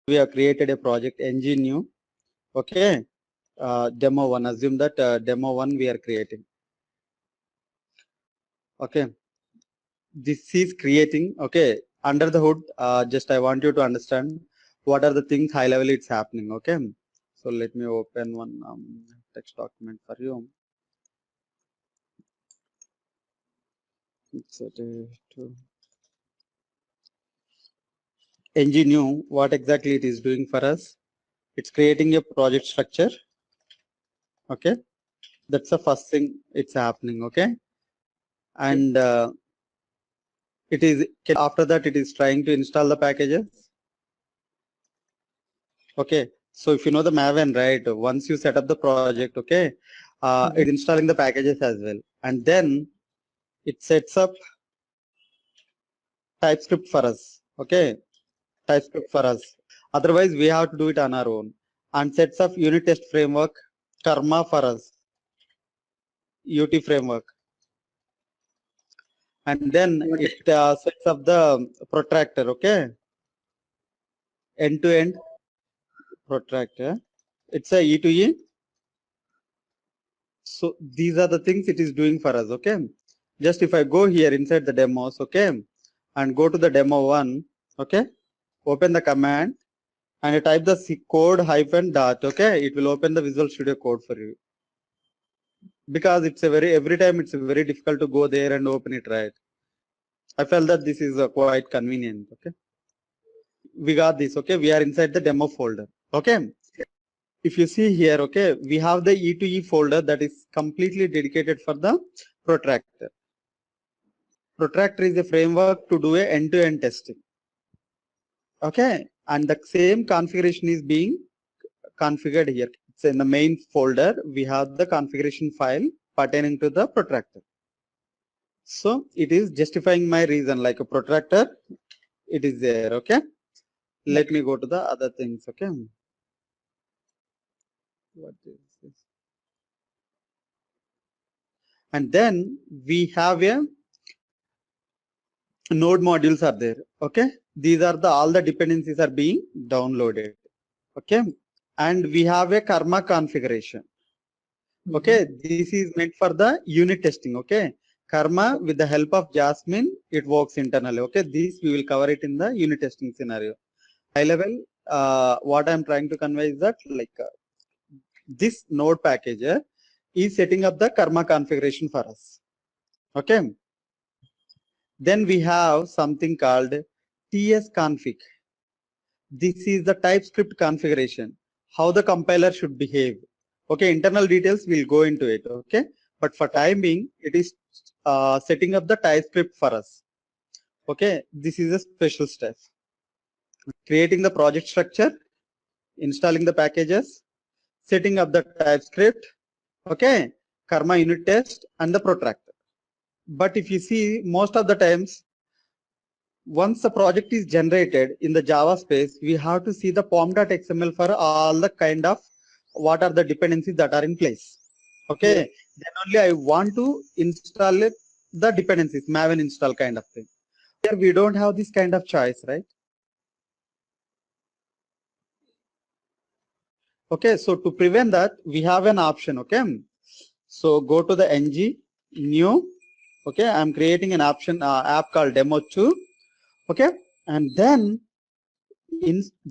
we have created a project ng new. Okay, demo one. Assume that demo one we are creating. Okay, this is creating. Okay, under the hood. Just I want you to understand what are the things high level it's happening. Okay, so let me open one text document for you. It's ng new. What exactly it is doing for us? It's creating a project structure. Okay, that's the first thing it's happening. Okay, and it is after that it is trying to install the packages. Okay, so if you know the Maven, right, once you set up the project, okay, it's installing the packages as well, and then it sets up TypeScript for us. Okay, TypeScript for us. Otherwise, we have to do it on our own, and sets up unit test framework, Karma for us, UT framework, and then it sets up the protractor. Okay, end-to-end protractor. It's a E2E. So these are the things it is doing for us. Okay, just if I go here inside the demos, okay, and go to the demo one, okay, open the command and you type the code hyphen dot. Okay, it will open the Visual Studio Code for you, because it's a every time it's very difficult to go there and open it, right? I felt that this is quite convenient. Okay, we got this. Okay, we are inside the demo folder. Okay, if you see here, okay, we have the E2E folder that is completely dedicated for the protractor. Protractor is a framework to do a end-to-end testing. Okay, and the same configuration is being configured here. It's in the main folder. We have the configuration file pertaining to the protractor. So it is justifying my reason, like a protractor, it is there. Okay, let me go to the other things. Okay, what is this? And then we have a node modules are there. Okay, these are the all the dependencies are being downloaded. Okay, and we have a Karma configuration. Okay, this is meant for the unit testing. Okay, Karma with the help of Jasmine, it works internally. Okay, this we will cover it in the unit testing scenario. High level, what I'm trying to convey is that like this node packager is setting up the Karma configuration for us. Okay, then we have something called tsconfig. This is the TypeScript configuration, how the compiler should behave. Okay, internal details will go into it. Okay, but for time being, it is setting up the TypeScript for us. Okay, this is a special step. Creating the project structure, installing the packages, setting up the TypeScript, okay, Karma unit test, and the protractor. But if you see, most of the times, once the project is generated in the Java space, we have to see the pom.xml for all the kind of what are the dependencies that are in place. Okay, then only I want to install it, the dependencies, Maven install kind of thing. Here we don't have this kind of choice, right? Okay, so to prevent that, we have an option. Okay, so go to the ng new. Okay, I'm creating an option app called demo2. Okay, and then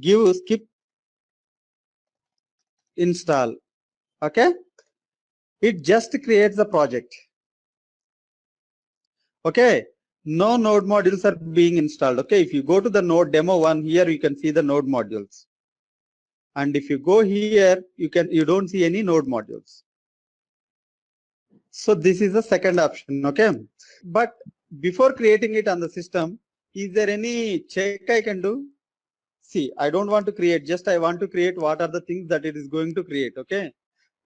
give skip install. Okay, it just creates the project. Okay, no node modules are being installed. Okay, if you go to the node demo one, here you can see the node modules, and if you go here, you don't see any node modules. So this is the second option. Okay, but before creating it on the system, is there any check I can do? See, I don't want to create, just I want to create what are the things that it is going to create. Okay,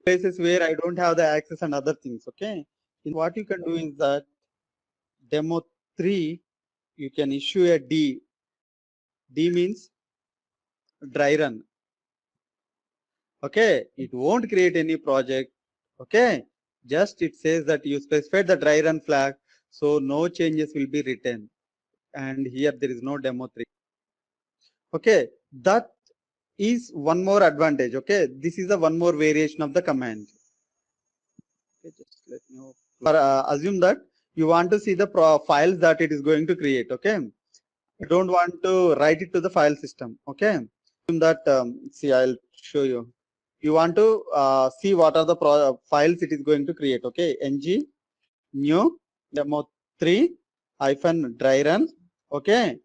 places where I don't have the access and other things. Okay, what you can do is that demo 3, you can issue a D. D means dry run. Okay, it won't create any project. Okay, just it says that you specified the dry run flag, so no changes will be written. And here there is no demo 3. Okay, that is one more advantage. Okay, this is a one more variation of the command. Okay, just let me know. Assume that you want to see the files that it is going to create. Okay, you don't want to write it to the file system. Okay, assume that see, I'll show you. You want to see what are the files it is going to create. Okay, ng new demo3 hyphen dry run. Okay,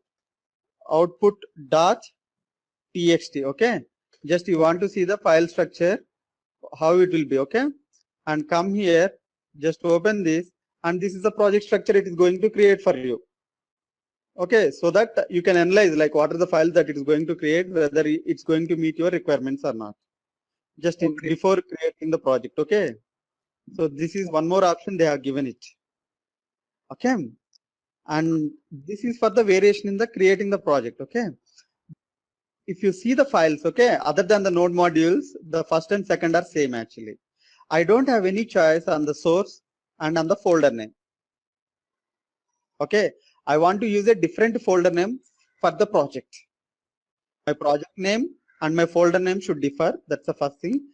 output dot txt. Okay, just you want to see the file structure, how it will be. Okay, and come here, just open this, and this is the project structure it is going to create for you. Okay, so that you can analyze like what are the files that it is going to create, whether it's going to meet your requirements or not, just before creating the project. Okay, so this is one more option they have given it. Okay, and this is for the variation in the creating the project. Okay, if you see the files, okay, other than the node modules, the first and second are same actually. I don't have any choice on the source and on the folder name. Okay, I want to use a different folder name for the project. My project name and my folder name should differ. That's the first thing.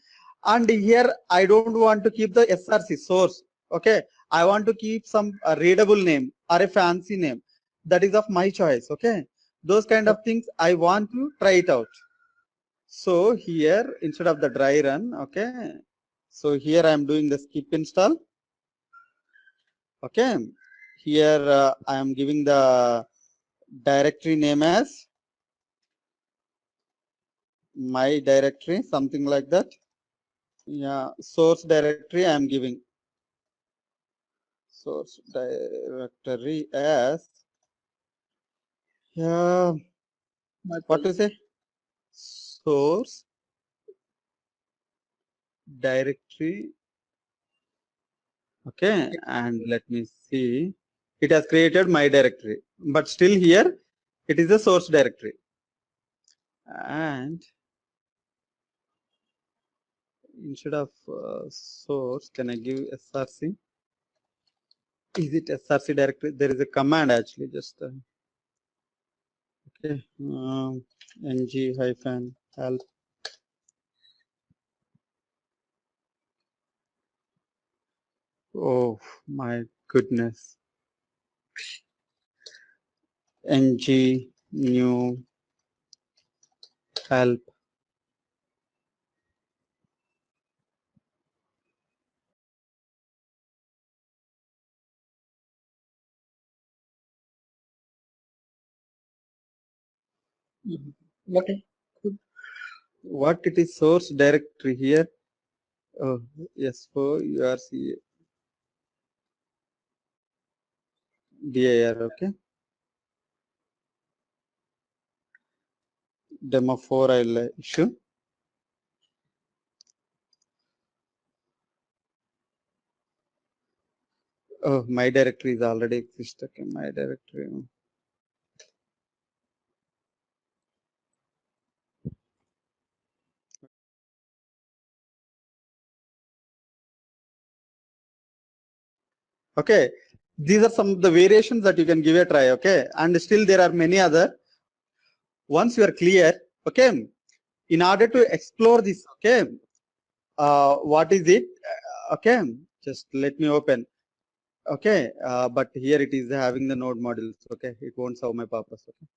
And here I don't want to keep the SRC source. Okay, I want to keep some readable name or a fancy name. That is of my choice. Okay, those kind of things I want to try it out. So here instead of the dry run, okay, so here I am doing the skip install. Okay, here I am giving the directory name as my directory, something like that. Yeah, source directory I am giving source directory as, yeah, what to say, source directory. Okay, and let me see, it has created my directory, but still here it is a source directory. And instead of source, can I give src? Is it src directory? There is a command actually, just okay, ng hyphen help. Oh my goodness. ng new help. Okay. What it is source directory here? Oh yes, for urc dir. Okay. Demo 4 I'll issue. Oh, my directory is already exist. Okay, my directory. Okay, these are some of the variations that you can give a try. Okay, and still there are many other. Once you are clear, okay, in order to explore this, okay, what is it? Okay, just let me open. Okay, but here it is having the node modules. Okay, it won't serve my purpose. Okay.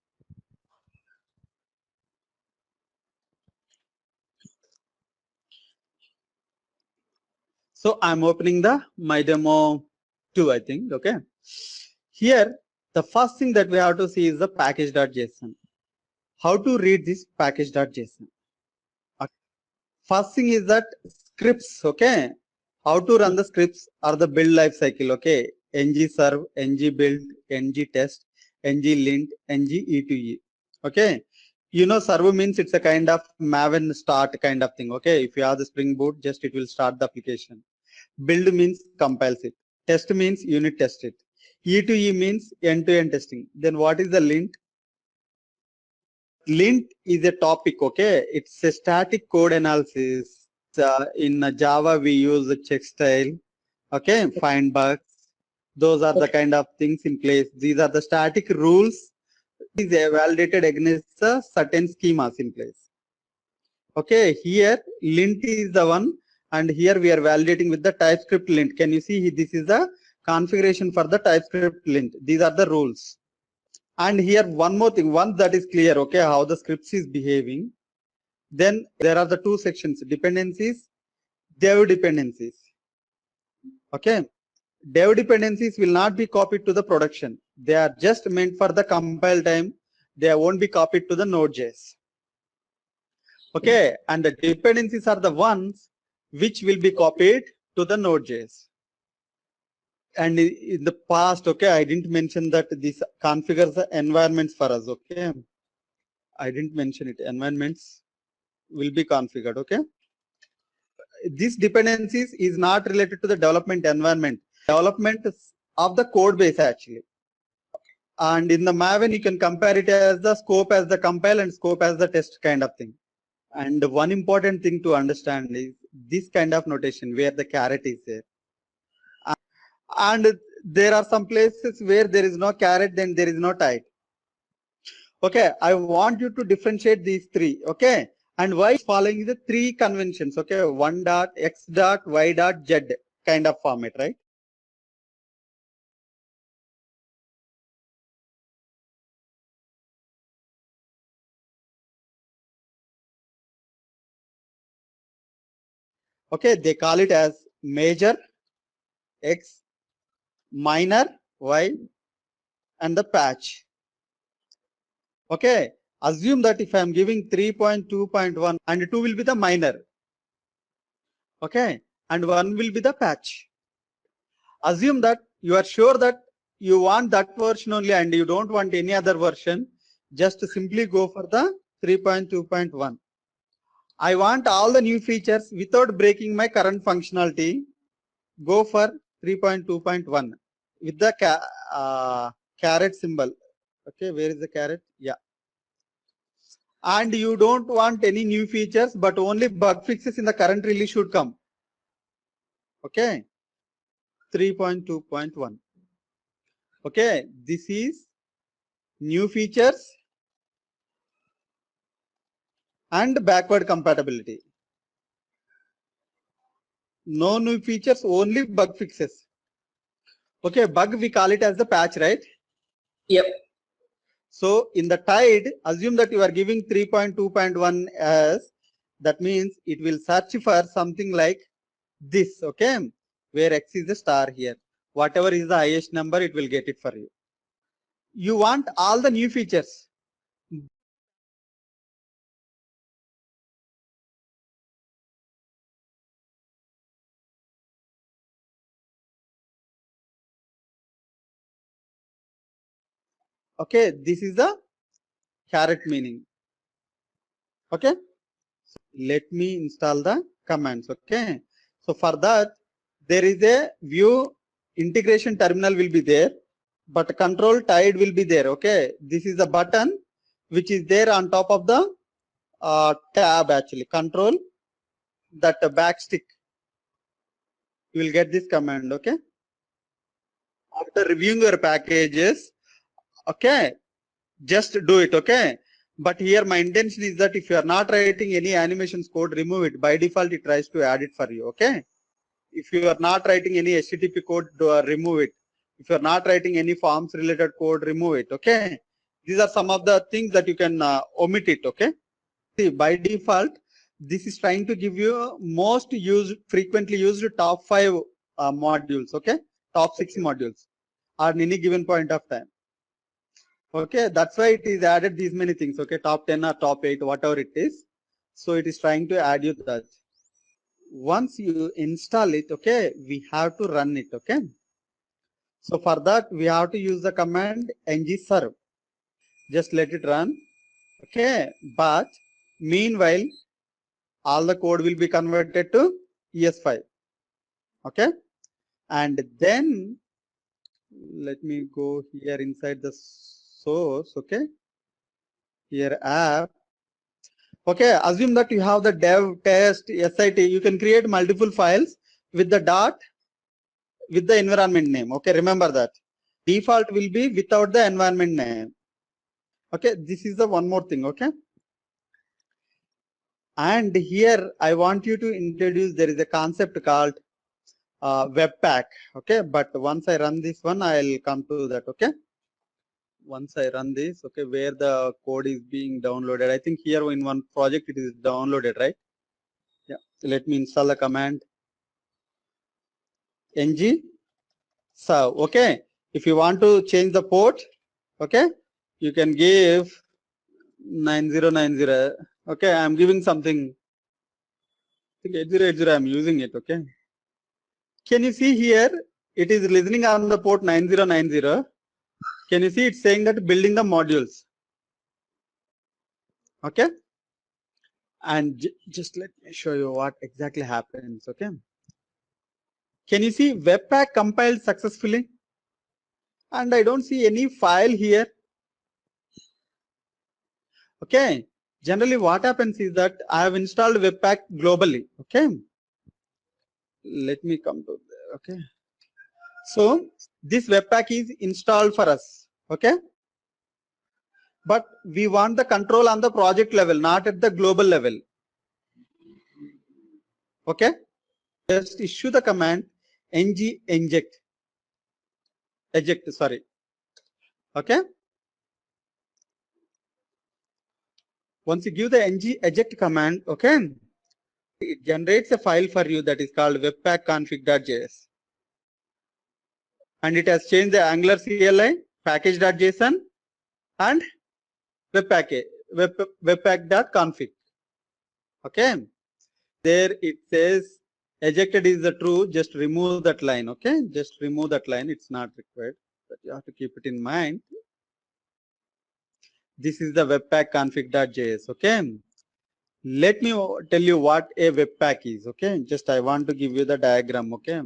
So I'm opening the my demo 2, I think. Okay, here the first thing that we have to see is the package.json. How to read this package.json? First thing is that scripts. Okay, how to run the scripts or the build life cycle. Okay, ng serve, ng build, ng test, ng lint, ng e2e. Okay, you know servo means it's a kind of maven start kind of thing. Okay, if you have the Spring Boot, just it will start the application. Build means compiles it. Test means unit test it. E2e means end-to-end testing. Then what is the lint? Lint is a topic. Okay, it's a static code analysis. In Java we use the check style. Okay, find bugs. Those are the kind of things in place. These are the static rules. Is validated against certain schemas in place. Okay, here lint is the one, and here we are validating with the TypeScript lint. Can you see this is the configuration for the TypeScript lint? These are the rules. And here one more thing, once that is clear, okay, how the scripts is behaving, then there are the two sections, dependencies, dev dependencies. Okay, dev dependencies will not be copied to the production. They are just meant for the compile time. They won't be copied to the Node.js. Okay, and the dependencies are the ones which will be copied to the Node.js. And in the past, okay, I didn't mention that this configures the environments for us. Okay, I didn't mention it. Environments will be configured. Okay, these dependencies is not related to the development environment. Development of the code base actually. And in the Maven, you can compare it as the scope as the compile and scope as the test kind of thing. And one important thing to understand is this kind of notation where the caret is there. And there are some places where there is no caret, then there is no tide. Okay, I want you to differentiate these three. Okay, and why following the three conventions. Okay, 1 dot, x dot, y dot, z kind of format, right? Okay, they call it as major x, minor y, and the patch. Okay, assume that if I am giving 3.2.1 and 2 will be the minor. Okay, and 1 will be the patch. Assume that you are sure that you want that version only and you don't want any other version. Just simply go for the 3.2.1. I want all the new features without breaking my current functionality. Go for 3.2.1 with the caret symbol. Okay, where is the caret? Yeah. And you don't want any new features, but only bug fixes in the current release should come. Okay, 3.2.1. Okay, this is new features and backward compatibility. No new features, only bug fixes. Okay, bug we call it as the patch, right? Yep. So in the tide, assume that you are giving 3.2.1 as, that means it will search for something like this, okay, where x is the star here. Whatever is the highest number, it will get it for you. You want all the new features. Okay, this is the caret meaning. Okay, so let me install the commands. Okay, so for that, there is a view integration terminal will be there, but control tide will be there. Okay, this is the button which is there on top of the tab actually. Control that back stick. You will get this command. Okay, after reviewing your packages, okay, just do it. Okay, but here my intention is that if you are not writing any animations code, remove it. By default it tries to add it for you. Okay, if you are not writing any HTTP code, remove it. If you are not writing any forms related code, remove it. Okay, these are some of the things that you can omit it. Okay, see, by default this is trying to give you most used, frequently used top 5 modules. Okay, top 6 modules at any given point of time. Okay, that's why it is added these many things. Okay, top 10 or top 8, whatever it is. So it is trying to add you that. Once you install it, okay, we have to run it. Okay, so for that we have to use the command ng-serve. Just let it run. Okay, but meanwhile all the code will be converted to ES5. Okay, and then let me go here inside the source. Okay, here app. Okay, assume that you have the dev, test, SIT. You can create multiple files with the dot with the environment name. Okay, remember that. Default will be without the environment name. Okay, this is the one more thing. Okay, And here I want you to introduce, there is a concept called Webpack. Okay, but once I run this one, I'll come to that. Okay, once I run this, okay, where the code is being downloaded. I think here in one project it is downloaded, right? Yeah, let me install the command ng. So, okay, if you want to change the port, okay, you can give 9090. Okay, I'm giving something. I think 8080. I'm using it. Okay. Can you see here? It is listening on the port 9090. Can you see it's saying that building the modules? Okay. And just let me show you what exactly happens. Okay. Can you see Webpack compiled successfully? And I don't see any file here. Okay. Generally, what happens is that I have installed Webpack globally. Okay. Let me come to there. Okay. So this Webpack is installed for us. Okay. But we want the control on the project level, not at the global level. Okay. Just issue the command ng eject, sorry. Okay. Once you give the ng eject command, okay, it generates a file for you that is called webpackconfig.js. And it has changed the Angular CLI, package.json, and webpack.config. Okay. There it says ejected is the true, just remove that line. Okay. Just remove that line. It's not required, but you have to keep it in mind. This is the webpack config.js. Okay. Let me tell you what a webpack is. Okay. Just I want to give you the diagram. Okay.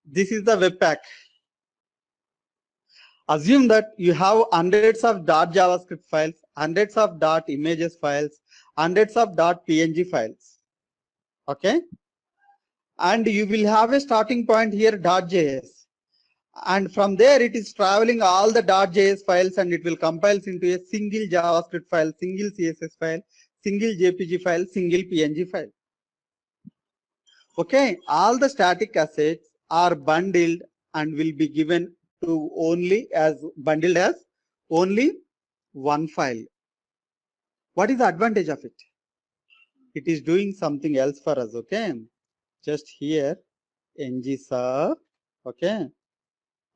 This is the webpack. Assume that you have hundreds of .javascript files, hundreds of .images files, hundreds of .png files. Okay. And you will have a starting point here .js. And from there it is traveling all the .js files and it will compile into a single JavaScript file, single CSS file, single JPG file, single PNG file. Okay, all the static assets are bundled and will be given to only as bundled as only one file. What is the advantage of it? It is doing something else for us. Okay, just here ng-serve. Okay,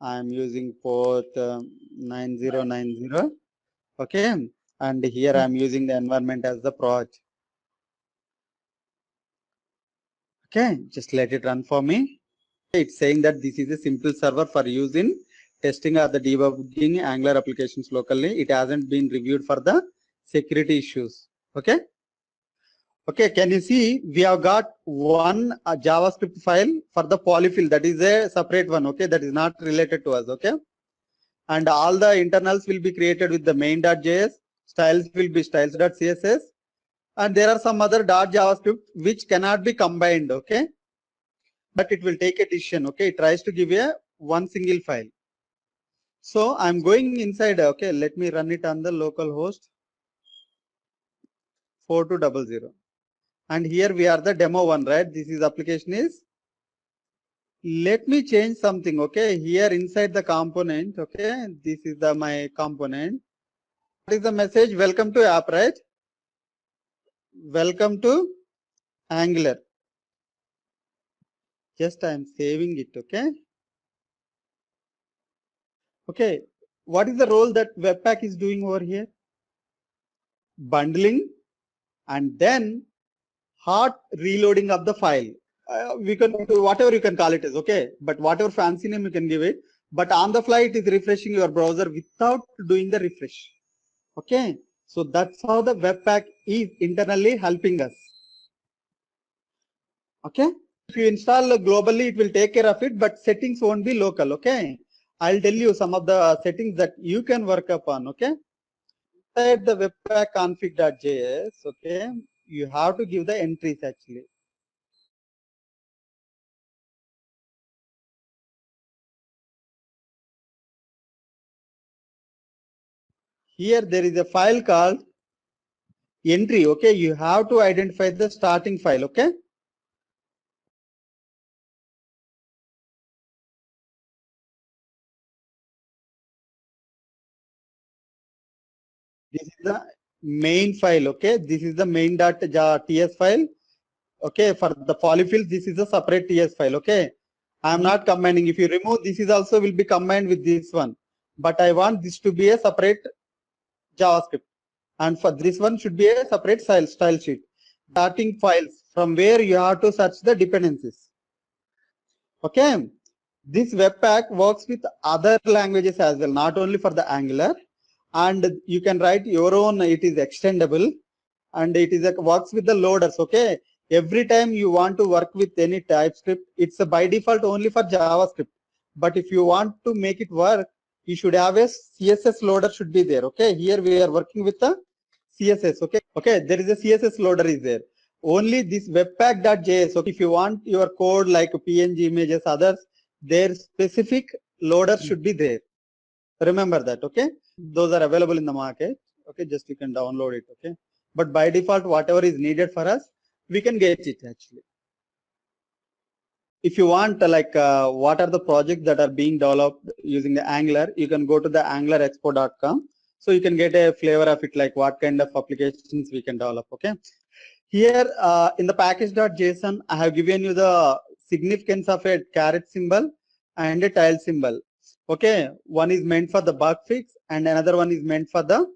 I am using port 9090. Okay, and here I am using the environment as the proj. Okay, just let it run for me. It's saying that this is a simple server for use in testing or the debugging Angular applications locally. It hasn't been reviewed for the security issues. Okay. Okay, can you see we have got one JavaScript file for the polyfill, that is a separate one. Okay, that is not related to us. Okay. And all the internals will be created with the main.js, styles will be styles.css, and there are some other .javascript which cannot be combined. Okay, but it will take a decision. Okay, it tries to give a one single file. So I'm going inside. Okay, let me run it on the local host 4200. And here we are the demo one, right? This is application is. Let me change something. Okay, here inside the component. Okay, this is the my component. What is the message? Welcome to app, right? Welcome to Angular. Just I am saving it. Okay. Okay. What is the role that Webpack is doing over here? Bundling and then hot reloading of the file. We can do whatever you can call it as, okay, but whatever fancy name you can give it, but on the fly it is refreshing your browser without doing the refresh. Okay, so that's how the Webpack is internally helping us. Okay, if you install globally, it will take care of it, but settings won't be local. Okay, I'll tell you some of the settings that you can work upon. Okay, inside the Webpack config.js, okay, you have to give the entries actually. Here there is a file called entry. Okay, you have to identify the starting file. Okay. This is the main file. Okay, this is the main.ts file. Okay, for the polyfills, this is a separate TS file. Okay, I am not combining. If you remove, this is also will be combined with this one. But I want this to be a separate JavaScript, and for this one should be a separate style sheet. Starting files from where you have to search the dependencies. Okay, this Webpack works with other languages as well, not only for the Angular, and you can write your own. It is extendable, and it is works with the loaders. Okay, every time you want to work with any TypeScript, it's a by default only for JavaScript. But if you want to make it work, you should have a CSS loader should be there. Okay, here we are working with the CSS. Okay, there is a CSS loader is there. Only this webpack.js. Okay, if you want your code like PNG images, others, their specific loader should be there. Remember that. Okay, those are available in the market. Okay, just you can download it. Okay, but by default, whatever is needed for us, we can get it actually. If you want what are the projects that are being developed using the Angular, you can go to the angularexpo.com. So you can get a flavor of it, like what kind of applications we can develop. Okay. Here in the package.json, I have given you the significance of a caret symbol and a tile symbol. Okay, one is meant for the bug fix and another one is meant for the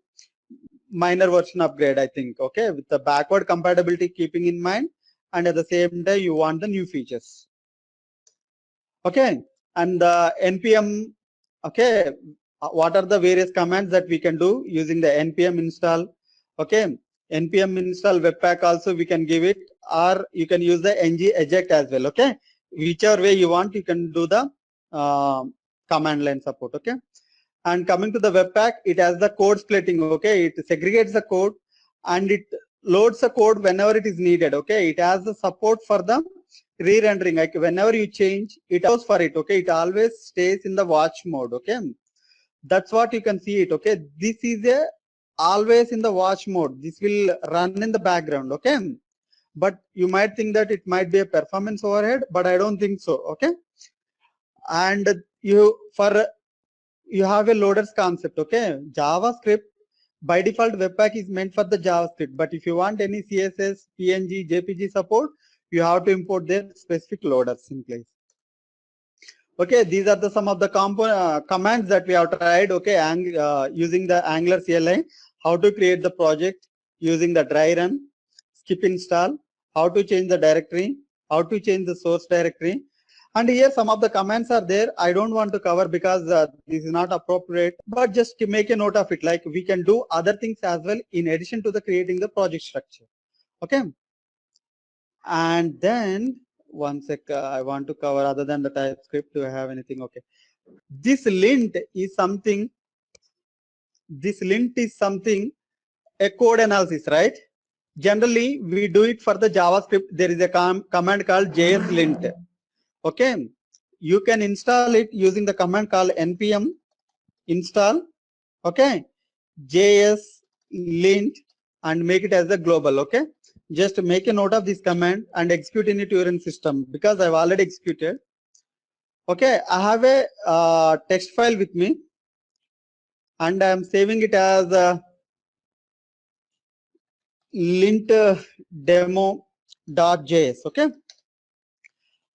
minor version upgrade, I think. Okay, with the backward compatibility keeping in mind, and at the same time you want the new features. Okay, and the npm. Okay, what are the various commands that we can do using the npm install? Okay, npm install webpack also we can give it, or you can use the ng eject as well. Okay, whichever way you want, you can do the command line support. Okay, and coming to the webpack, it has the code splitting. Okay, it segregates the code and it loads the code whenever it is needed. Okay, it has the support for the re-rendering. Like whenever you change, it goes for it. Okay, it always stays in the watch mode. Okay, that's what you can see it. Okay, this is a always in the watch mode. This will run in the background. Okay, but you might think that it might be a performance overhead, but I don't think so. Okay, and you have a loaders concept. Okay, JavaScript by default webpack is meant for the JavaScript, but if you want any CSS, PNG, JPG support, you have to import their specific loaders in place. Okay, these are the some of the commands that we have tried. Okay, using the Angular CLI, how to create the project using the dry run, skip install, how to change the directory, how to change the source directory. And here some of the commands are there. I don't want to cover because this is not appropriate, but just to make a note of it, like we can do other things as well in addition to the creating the project structure. Okay, and then one sec, I want to cover other than the TypeScript. Do I have anything? Okay, this lint is something. This lint is something a code analysis, right? Generally, we do it for the JavaScript. There is a command called jslint. Okay, you can install it using the command called npm install. Okay, jslint and make it as a global. Okay, just make a note of this command and execute in it your system, because I've already executed. Okay, I have a text file with me and I'm saving it as lint demo.js. Okay,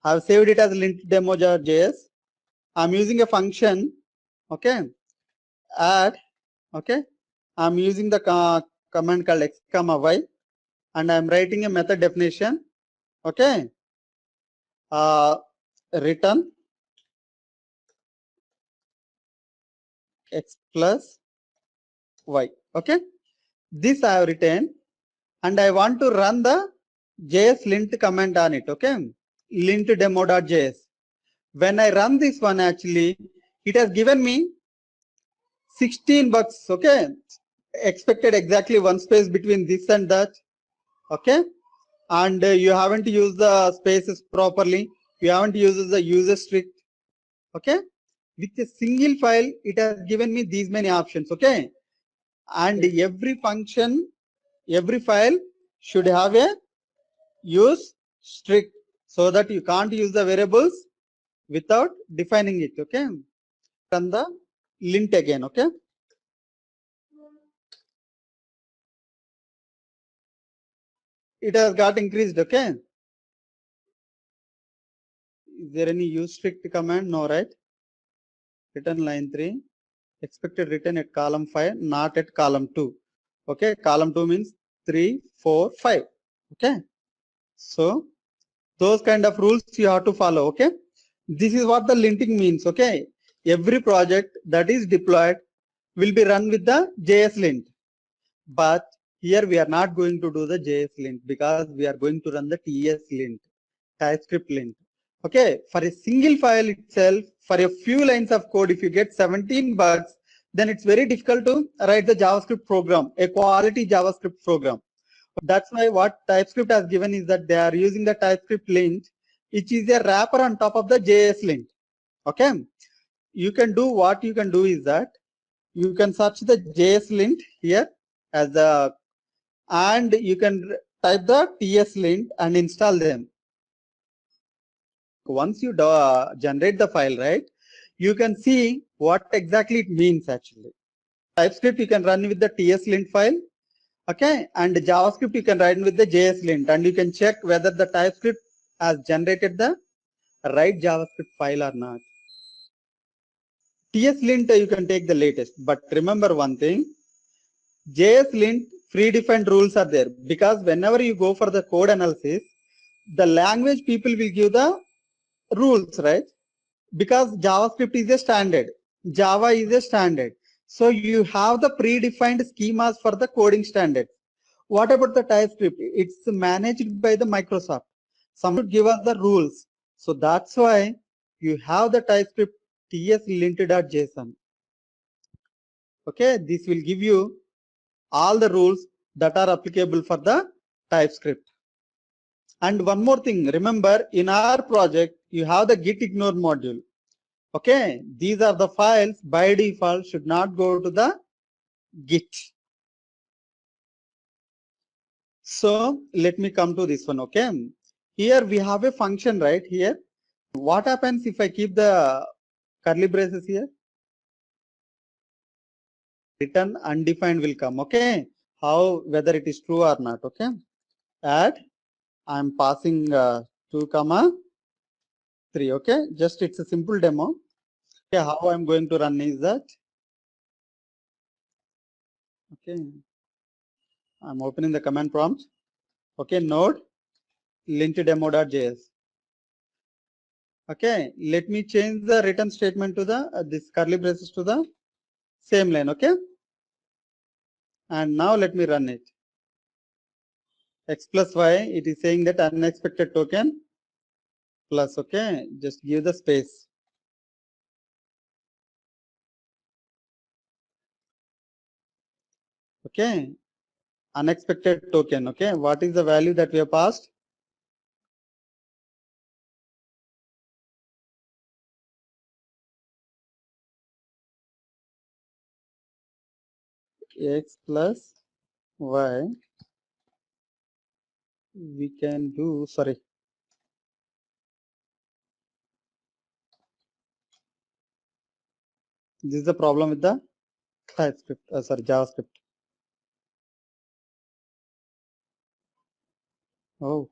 I've saved it as lint demo.js. I'm using a function. Okay, add. Okay, I'm using the command called x comma y, and I'm writing a method definition. Okay, return x plus y. Okay, this I have written, and I want to run the jslint command on it. Okay, lint demo.js. When I run this one, actually, it has given me 16 bucks. Okay, expected exactly one space between this and that. Okay, and you haven't used the spaces properly. You haven't used the user strict. Okay, with a single file, it has given me these many options. Okay, and every function every file should have a use strict, so that you can't use the variables without defining it. Okay, run the lint again. Okay, it has got increased. Okay, is there any use strict command? No, right? Return line 3, expected return at column 5, not at column 2. Okay, column 2 means 3, 4, 5. Okay, so those kind of rules you have to follow. Okay, this is what the linting means. Okay, every project that is deployed will be run with the JS lint, but here we are not going to do the JS lint because we are going to run the TS lint, TypeScript lint. Okay, for a single file itself, for a few lines of code, if you get 17 bugs, then it's very difficult to write the JavaScript program, a quality JavaScript program. That's why what TypeScript has given is that they are using the TypeScript lint, which is a wrapper on top of the JS lint. Okay, you can do what you can do is that you can search the JS lint here as the, and you can type the TS lint and install them. Once you generate the file, right, you can see what exactly it means actually. TypeScript you can run with the TS lint file. Okay, and JavaScript you can write with the JS lint, and you can check whether the TypeScript has generated the right JavaScript file or not. TS lint you can take the latest, but remember one thing, JS lint predefined rules are there, because whenever you go for the code analysis, the language people will give the rules, right? Because JavaScript is a standard, Java is a standard. So you have the predefined schemas for the coding standards. What about the TypeScript? It's managed by the Microsoft. Some should give us the rules. So that's why you have the TypeScript TS-lint.json. Okay, this will give you all the rules that are applicable for the TypeScript. And one more thing, remember in our project, you have the git ignore module. Okay, these are the files by default should not go to the git. So let me come to this one. Okay, here we have a function right here. What happens if I keep the curly braces here? Return undefined will come. Okay, how, whether it is true or not. Okay, add, I'm passing 2 comma 3. Okay, just it's a simple demo. Okay, how I'm going to run is that, okay, I'm opening the command prompt. Okay, node lint demo.js. Okay, let me change the return statement to the this curly braces to the same line. Okay, and now let me run it. X plus y, it is saying that unexpected token plus. Okay, just give the space. Okay, unexpected token. Okay, what is the value that we have passed? X plus y, we can do, sorry, this is the problem with the TypeScript, sorry, JavaScript. Oh,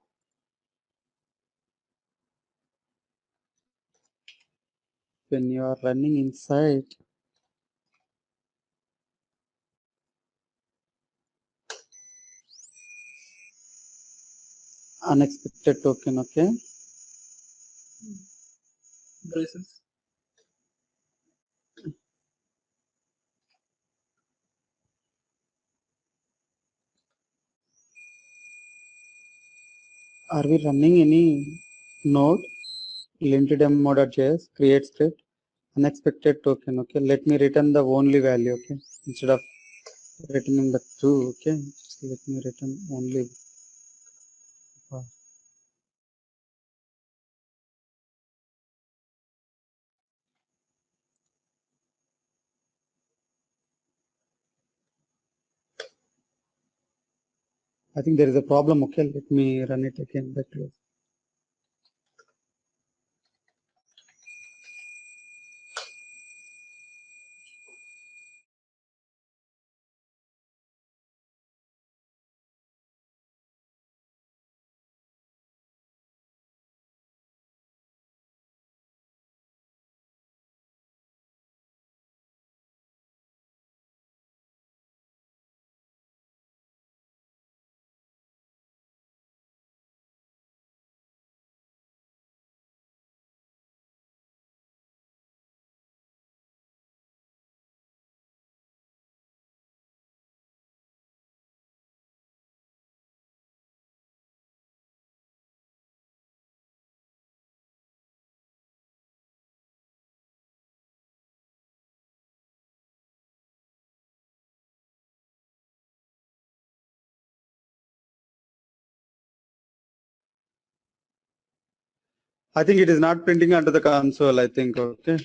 when you are running inside, unexpected token. Okay, Braces. are we running any node lint.demo.js create script unexpected token? Okay, let me return the only value. Okay, instead of returning the true. Okay, so let me return only. I think there is a problem. Okay, let me run it again. Back to I think it is not printing onto the console. I think okay.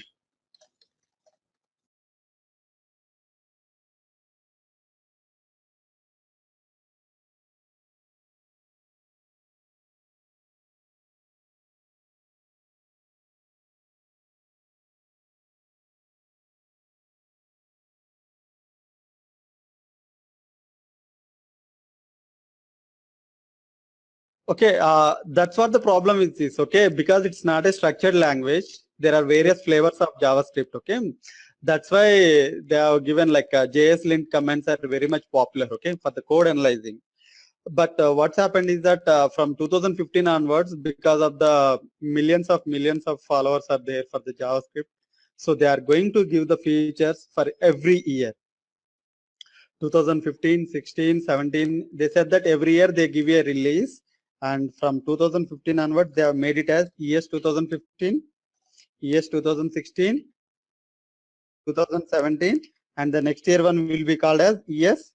Okay, that's what the problem is this, okay, because it's not a structured language. There are various flavors of JavaScript, okay. That's why they have given like JS lint comments are very much popular, okay, for the code analyzing. But what's happened is that from 2015 onwards, because of the millions of followers are there for the JavaScript, so they are going to give the features for every year. 2015, 16, 17, they said that every year they give you a release, and from 2015 onwards they have made it as ES 2015, ES 2016, 2017, and the next year one will be called as ES.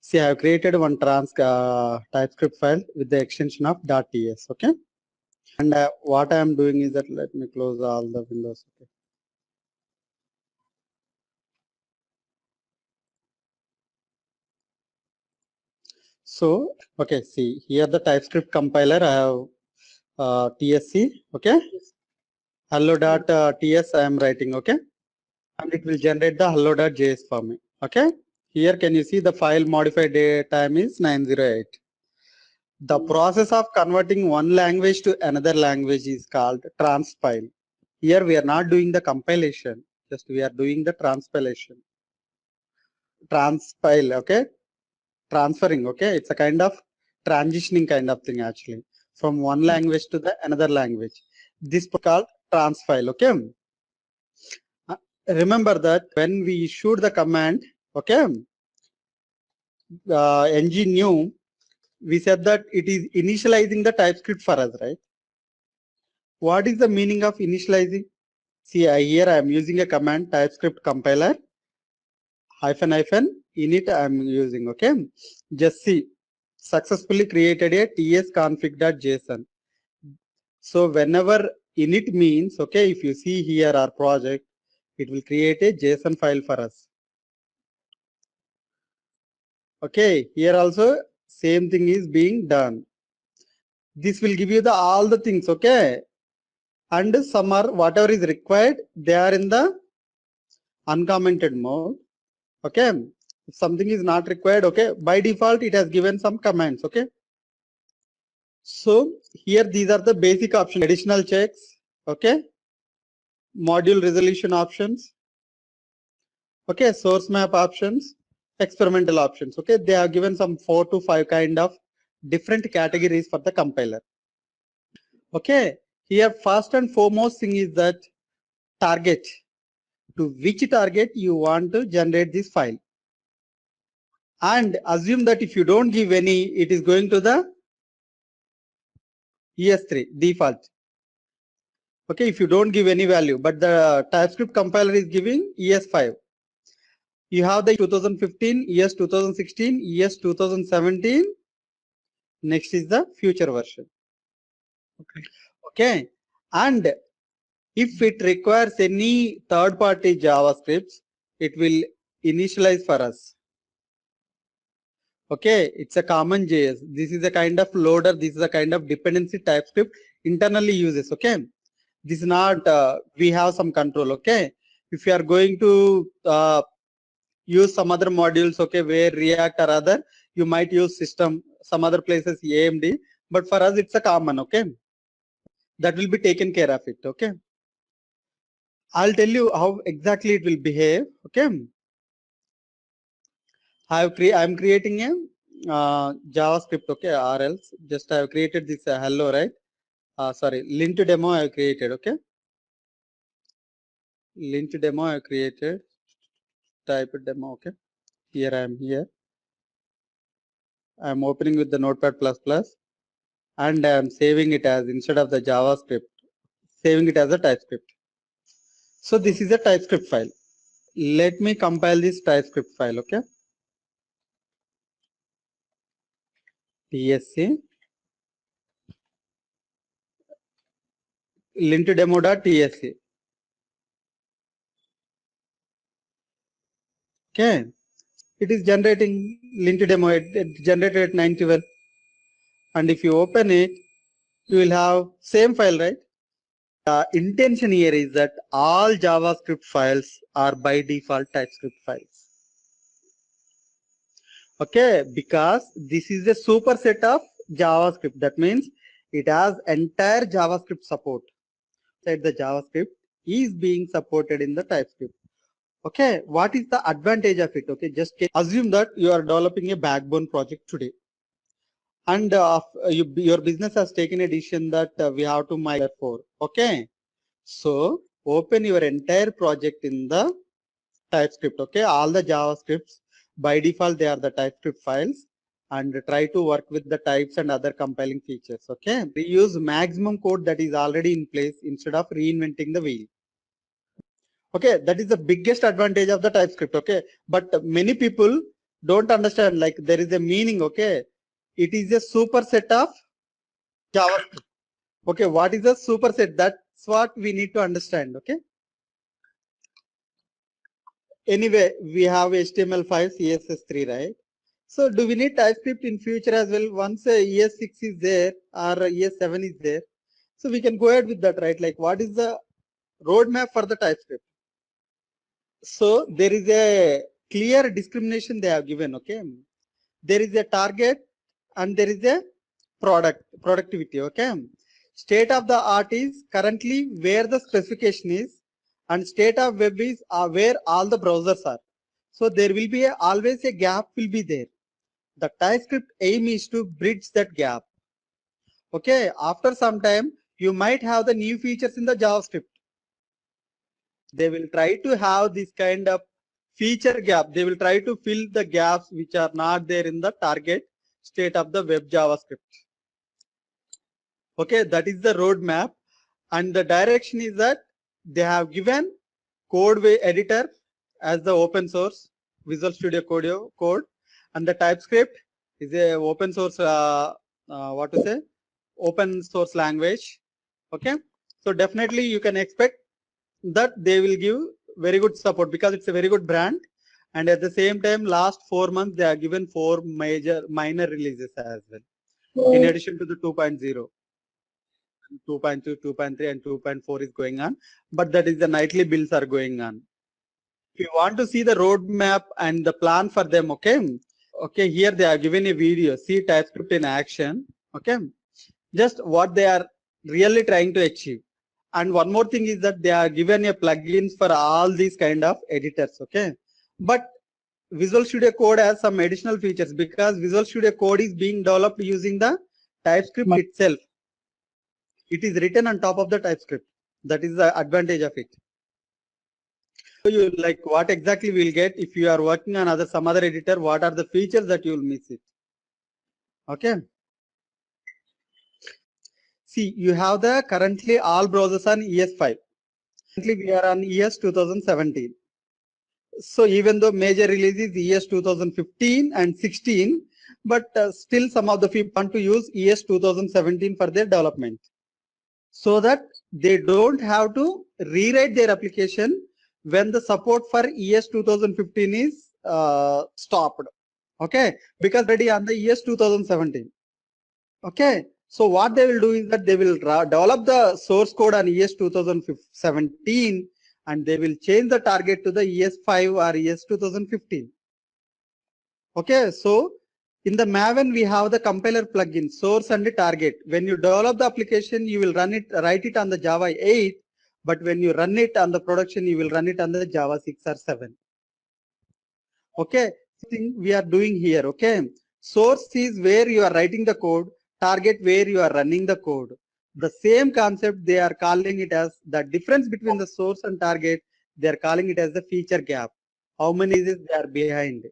See, I have created one TypeScript file with the extension of .ts, okay. And what I am doing is that let me close all the windows, okay. So, okay, see here the TypeScript compiler I have TSC, okay. Hello.ts I am writing, okay, and it will generate the hello.js for me, okay. Here can you see the file modified date time is 908. The process of converting one language to another language is called transpile. Here we are not doing the compilation, just we are doing the transpilation. Transpile, okay, transferring, okay, it's a kind of transitioning kind of thing actually from one language to the another language. This is called transpile, okay. Remember that when we issued the command, okay, ng new, we said that it is initializing the TypeScript for us, right? What is the meaning of initializing? See, here I am using a command TypeScript compiler -- init I am using, okay. Just see, successfully created a tsconfig.json. So whenever init means, okay, if you see here our project, it will create a JSON file for us. Okay, here also same thing is being done. This will give you the all the things, okay, and some are whatever is required, they are in the uncommented mode, okay. If something is not required, okay, by default it has given some commands, okay. So here these are the basic options: additional checks, okay, module resolution options, okay, source map options, experimental options, okay. They have given some 4 to 5 kind of different categories for the compiler, okay. Here first and foremost thing is that target, to which target you want to generate this file, and assume that if you don't give any, it is going to the ES3 default, okay. If you don't give any value, but the TypeScript compiler is giving ES5, you have the 2015, ES 2016, ES 2017, next is the future version, okay. And if it requires any third party JavaScripts, it will initialize for us. Okay, it's a common JS. This is a kind of loader. This is a kind of dependency TypeScript internally uses. Okay, this is not, we have some control. Okay, if you are going to use some other modules, okay, where React or other, you might use system, some other places AMD, but for us it's a common. Okay, that will be taken care of it. Okay, I'll tell you how exactly it will behave. Okay, I'm creating a JavaScript. Okay, or else just I have created this hello, right? Sorry, lint demo I have created. Okay, lint demo I have created. Type demo. Okay, here I am here. I'm opening with the Notepad++, and I'm saving it as, instead of the JavaScript, saving it as a TypeScript. So this is a TypeScript file. Let me compile this TypeScript file. Okay, tsc lintdemo.tsc. Okay, it is generating lint demo. It generated at 912, and if you open it, you will have same file, right? The intention here is that all JavaScript files are by default TypeScript files. Okay, because this is a superset of JavaScript. That means it has entire JavaScript support. That the JavaScript is being supported in the TypeScript. Okay, what is the advantage of it? Okay, just assume that you are developing a backbone project today, and your business has taken a decision that we have to migrate for. Okay, so open your entire project in the TypeScript. Okay, all the JavaScripts by default they are the TypeScript files, and try to work with the types and other compiling features. Okay, we use maximum code that is already in place instead of reinventing the wheel. Okay, that is the biggest advantage of the TypeScript. Okay, but many people don't understand, like there is a meaning. Okay, it is a superset of JavaScript. Okay, what is a superset? That's what we need to understand. Okay, anyway, we have HTML5, CSS3, right? So do we need TypeScript in future as well? Once ES6 is there or ES7 is there, so we can go ahead with that, right? Like what is the roadmap for the TypeScript? So there is a clear discrimination they have given. Okay, there is a target and there is a productivity. Okay, state of the art is currently where the specification is, and state of web is where all the browsers are. So there will be always a gap will be there. The TypeScript aim is to bridge that gap. Okay, after some time you might have the new features in the JavaScript. They will try to have this kind of feature gap. They will try to fill the gaps which are not there in the target state of the web JavaScript. Okay, that is the roadmap, and the direction is that they have given Codeway editor as the open source Visual Studio Code, and the TypeScript is a open source what to say, open source language. Okay, so definitely you can expect that they will give very good support because it's a very good brand, and at the same time last 4 months they are given 4 minor releases as well, in addition to the 2.0, 2.2, 2.3 and 2.4 is going on, but that is the nightly builds are going on. If you want to see the roadmap and the plan for them, okay, here they are given a video, see TypeScript in action. Okay, just what they are really trying to achieve. And one more thing is that they are given a plugins for all these kind of editors. Okay, but Visual Studio Code has some additional features because Visual Studio Code is being developed using the TypeScript itself. It is written on top of the TypeScript. That is the advantage of it. So you like what exactly we'll get if you are working on some other editor, what are the features that you will miss it. Okay. See, you have the currently all browsers on ES5. Currently we are on ES 2017. So even though major release is ES 2015 and 16, but still some of the people want to use ES 2017 for their development, so that they don't have to rewrite their application when the support for ES 2015 is stopped. Okay, because already on the ES 2017. Okay, so what they will do is that they will develop the source code on ES 2017 and they will change the target to the ES5 or ES 2015. Okay, so in the Maven we have the compiler plugin source and the target. When you develop the application, you will write it on the Java 8, but when you run it on the production, you will run it on the Java 6 or 7. Okay, thing we are doing here. Okay, source is where you are writing the code, target where you are running the code. The same concept, they are calling it as the difference between the source and target. They are calling it as the feature gap. How many is they are behind?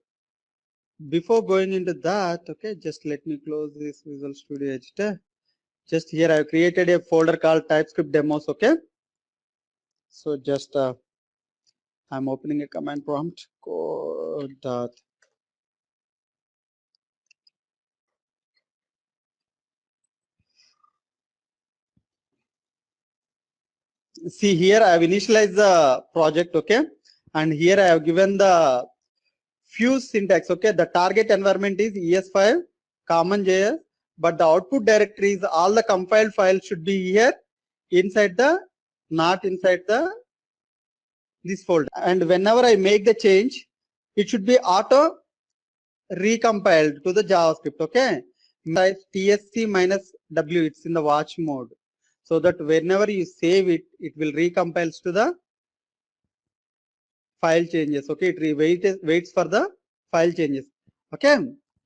Before going into that, okay, just let me close this Visual Studio Editor. Just here I have created a folder called TypeScript demos. Okay, so just I'm opening a command prompt code dot. See here I have initialized the project. Okay, and here I have given the fuse syntax. Okay, the target environment is ES5 common.js, but the output directory is all the compiled files should be here inside the, not inside the this folder. And whenever I make the change, it should be auto recompiled to the JavaScript. Okay, type tsc minus w, it's in the watch mode, so that whenever you save it, it will recompiles to the file changes. Okay, it waits for the file changes. Okay,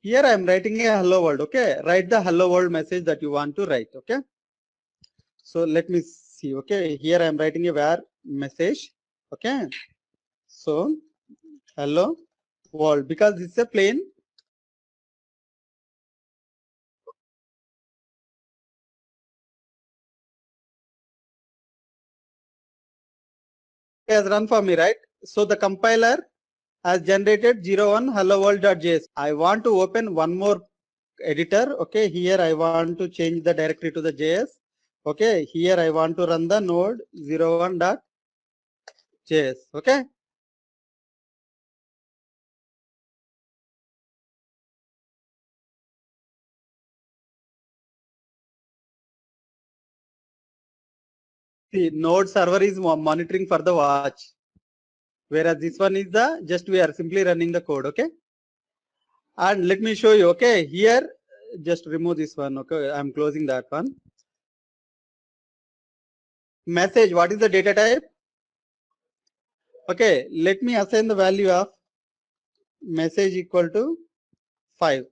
here I am writing a hello world. Okay, write the hello world message that you want to write. Okay, so let me see. Okay, here I am writing a var message. Okay, so hello world, because this is a plain has run for me, right? So the compiler has generated 01 hello world.js. I want to open one more editor. Okay, here I want to change the directory to the JS. Okay, here I want to run the node 01.js. Okay, see, node server is monitoring for the watch, whereas this one is the just we are simply running the code. Okay, and let me show you. Okay, here just remove this one. Okay, I'm closing that one. Message, what is the data type? Okay, let me assign the value of message equal to 5.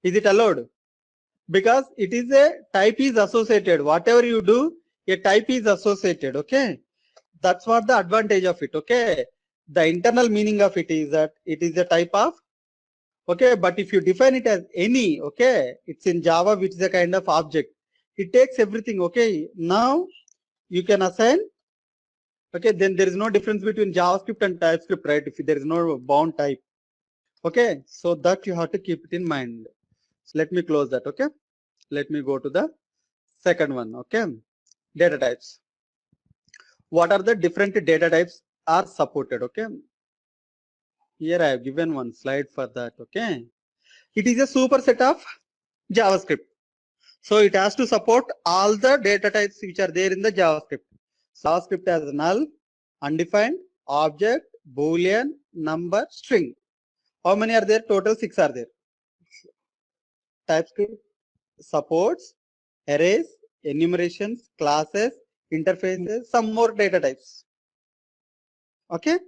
Is it allowed? Because it is a type is associated. Whatever you do, a type is associated. Okay, that's what the advantage of it. Okay, the internal meaning of it is that it is a type of. Okay, but if you define it as any, okay, it's in Java, which is a kind of object. It takes everything. Okay, now you can assign. Okay, then there is no difference between JavaScript and TypeScript, right? If there is no bound type. Okay, so that you have to keep it in mind. So let me close that. Okay, let me go to the second one. Okay, data types. What are the different data types are supported? Okay, here I have given one slide for that. Okay, it is a superset of JavaScript, so it has to support all the data types which are there in the JavaScript. So JavaScript has null, undefined, object, boolean, number, string. How many are there? Total 6 are there. TypeScript supports arrays, enumerations, classes, interfaces, some more data types. Okay,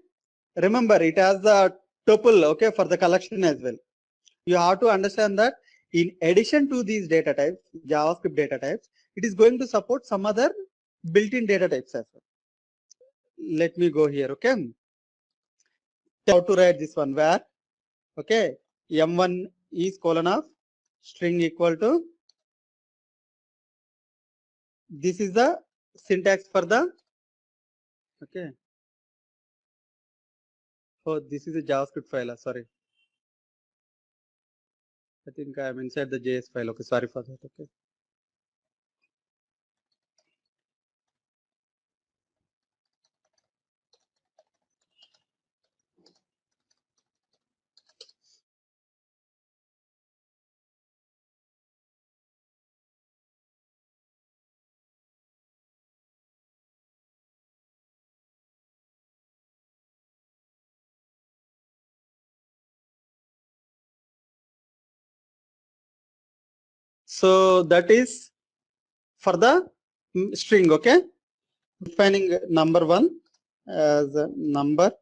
remember it has the tuple. Okay, for the collection as well. You have to understand that in addition to these data types, JavaScript data types, it is going to support some other built-in data types as well. Let me go here. Okay, how to write this one? Where, okay, m1 is colon of string equal to, this is the syntax for the, okay, oh, this is a JavaScript file. Sorry, I think I am inside the JS file. Okay, sorry for that. Okay, So that is for the string. Okay, defining number 1 as a number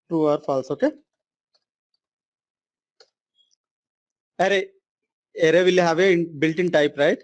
true or false. Okay, array will have a built-in type, right?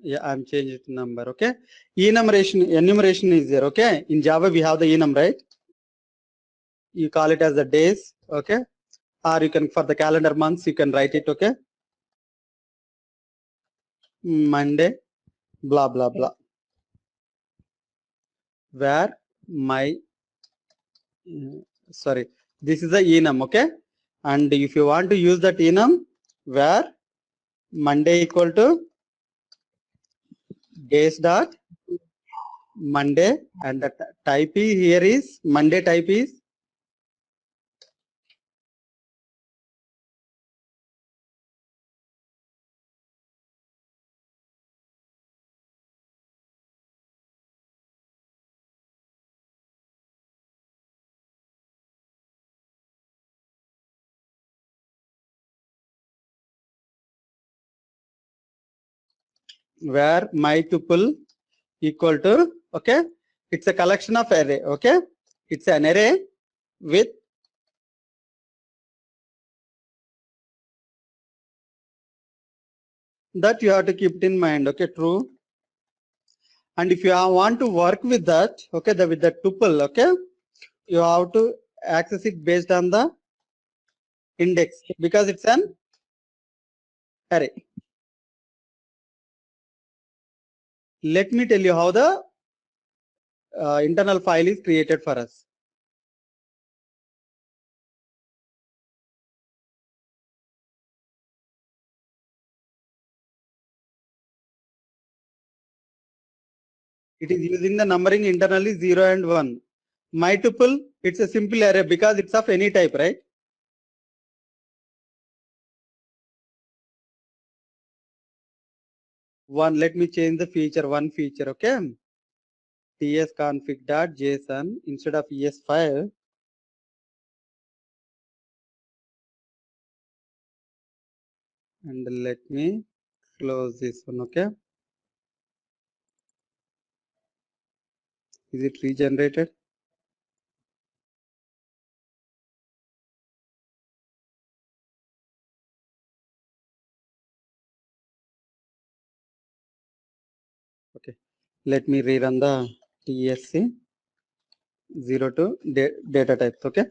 Yeah, I'm changing the number. Okay, enumeration is there. Okay, in Java we have the enum, right? You call it as the days. Okay, or you can, for the calendar months, you can write it. Okay, Monday, blah blah blah, where my sorry, this is the enum. Okay, and if you want to use that enum, where Monday equal to days dot Monday, and the type here is Monday type is where my tuple equal to, okay, it's a collection of array. Okay, it's an array with that you have to keep it in mind. Okay, true. And if you want to work with that, okay, with the tuple, okay, you have to access it based on the index because it's an array. Let me tell you how the internal file is created for us. It is using the numbering internally 0 and 1. My tuple, it's a simple array because it's of any type, right? One, let me change the feature, one feature, okay? tsconfig.json instead of ES5. And let me close this one, okay? Is it regenerated? Okay, let me rerun the tsc 0 to data types, okay?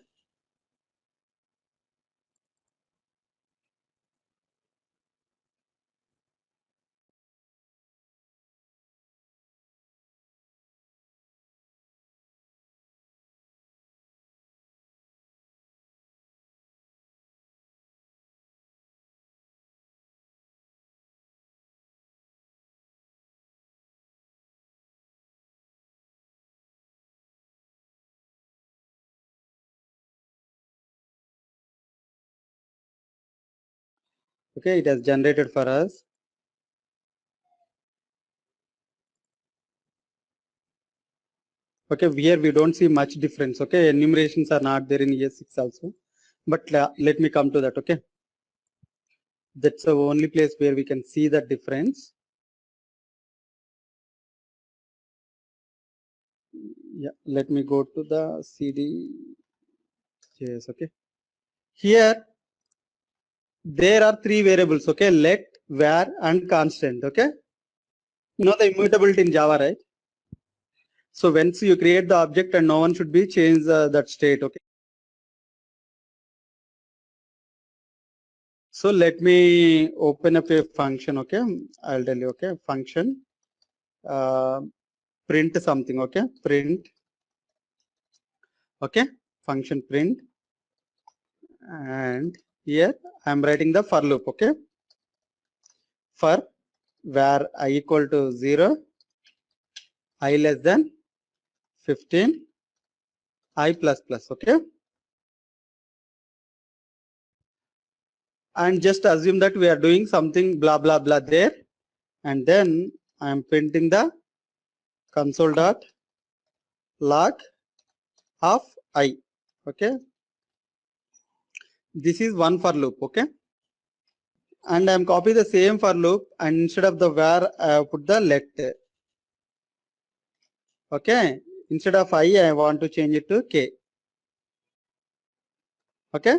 Okay, it has generated for us. Okay, here we don't see much difference. Okay, enumerations are not there in ES6 also, but let me come to that. Okay, that's the only place where we can see the difference. Yeah, let me go to the cd.js. Okay, here there are three variables. Okay, let, var, and constant. Okay, you know the immutability in Java, right? So once you create the object, and no one should be change that state. Okay. So let me open up a function. Okay, I'll tell you. Okay, function print something. Okay, print. Okay, function print, and here I'm writing the for loop. Okay, for where I equal to 0, I less than 15, I plus plus. Okay, and just assume that we are doing something blah blah blah there, and then I am printing the console dot log of I. Okay, this is one for loop. Okay, and I'm copy the same for loop, and instead of the where I put the let. Okay, instead of I want to change it to k. Okay,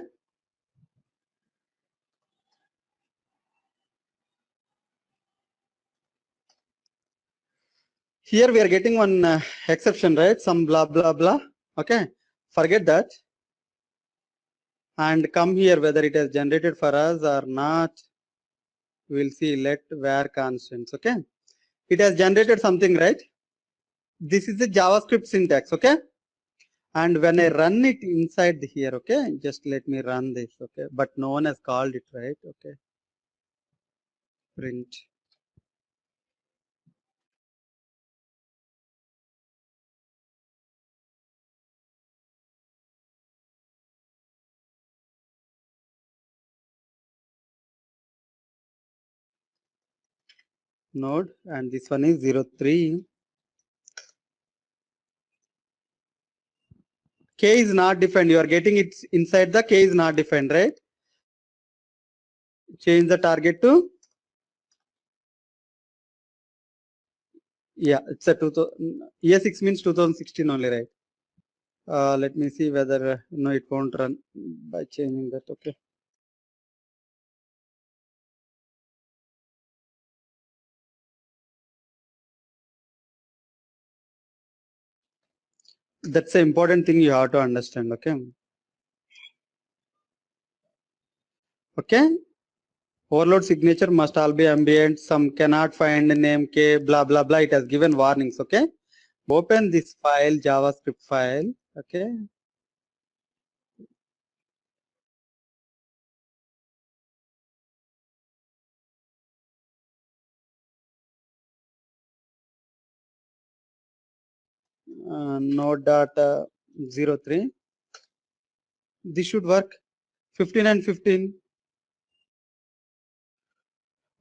here we are getting one exception, right? Some blah blah blah. Okay, forget that and come here whether it has generated for us or not. We'll see let where constants. Okay, it has generated something, right? This is the JavaScript syntax. Okay, and when I run it inside here, okay, just let me run this. Okay, but no one has called it, right? Okay, print. Node, and this one is 03. K is not defined. You are getting it inside the K is not defined, right? Change the target to, yeah, it's a 2000, year 6 means 2016 only, right? Let me see whether, no, it won't run by changing that. Okay. That's the important thing you have to understand. Okay. Okay. Overload signature must all be ambient. Some cannot find name K, blah, blah, blah. It has given warnings. Okay. Open this file, JavaScript file. Okay. Node.03. This should work. 15 and 15.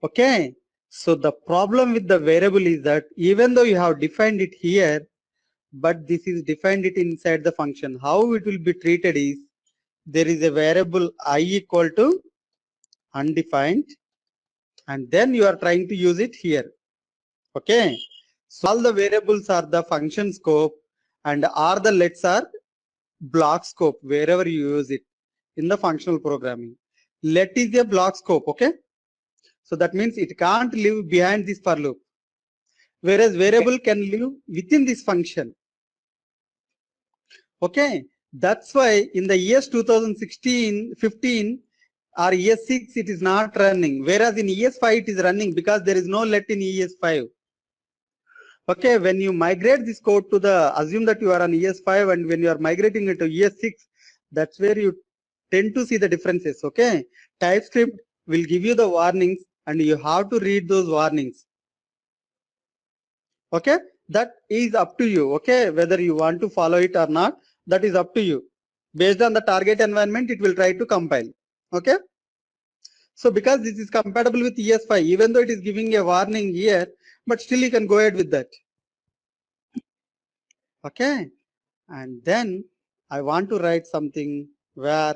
Okay. So the problem with the variable is that even though you have defined it here, but this is defined it inside the function. How it will be treated is there is a variable I equal to undefined, and then you are trying to use it here. Okay. So all the variables are the function scope, and are the lets are block scope wherever you use it in the functional programming. Let is a block scope. Okay. So that means it can't live behind this for loop, whereas variable can live within this function. Okay, that's why in the years 2016, 15 or ES6 it is not running, whereas in ES5 it is running because there is no let in ES5. Okay, when you migrate this code to the, assume that you are on ES5 and when you are migrating it to ES6, that's where you tend to see the differences. Okay, TypeScript will give you the warnings and you have to read those warnings. Okay, that is up to you. Okay, whether you want to follow it or not, that is up to you. Based on the target environment, it will try to compile. Okay, so because this is compatible with ES5, even though it is giving a warning here, but still you can go ahead with that. Okay, and then I want to write something where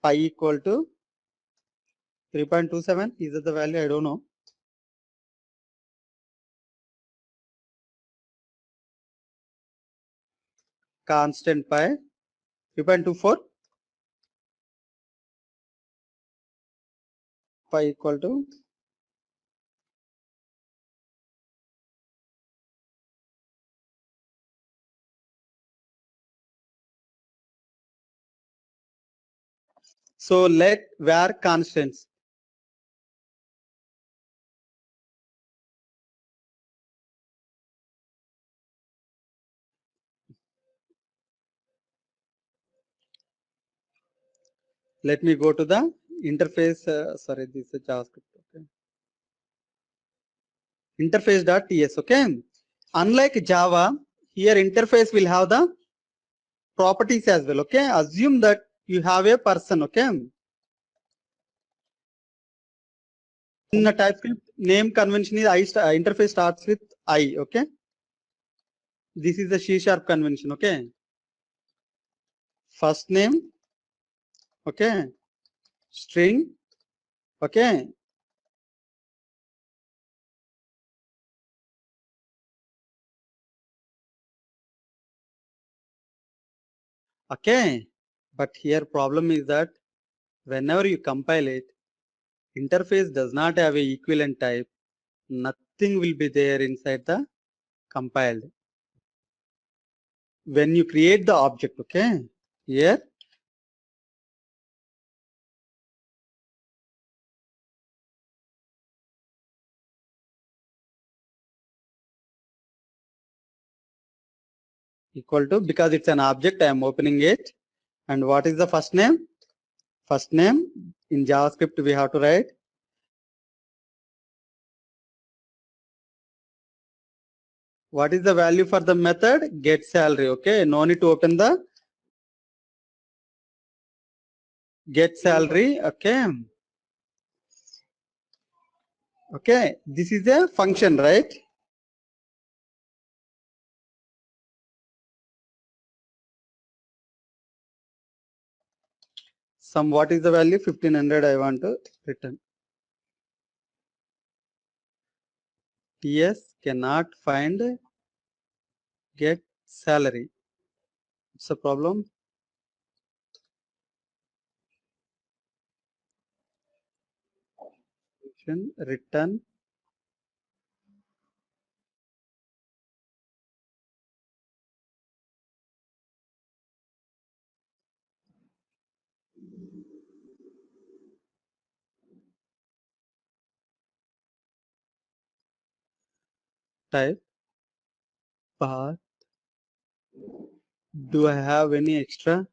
pi equal to 3.27. Is that the value? I don't know. Constant pi 3.24 pi equal to So let var constants. Let me go to the interface. Sorry, this is JavaScript. Okay. Interface.ts. Okay. Unlike Java, here interface will have the properties as well. Okay. Assume that you have a person. Okay. In the TypeScript, name convention is interface starts with I. Okay. This is the C# convention. Okay. First name. Okay. String. Okay. Okay. But here problem is that whenever you compile it, interface does not have a equivalent type. Nothing will be there inside the compiled. When you create the object, okay, here equal to, because it's an object, I am opening it. And what is the first name? First name in JavaScript we have to write. What is the value for the method? Get salary. Okay, no need to open the get salary. Okay. Okay, this is a function, right? Some what is the value? 1500 I want to return. TS cannot find get salary. It's a problem. Return type path. Do I have any extra?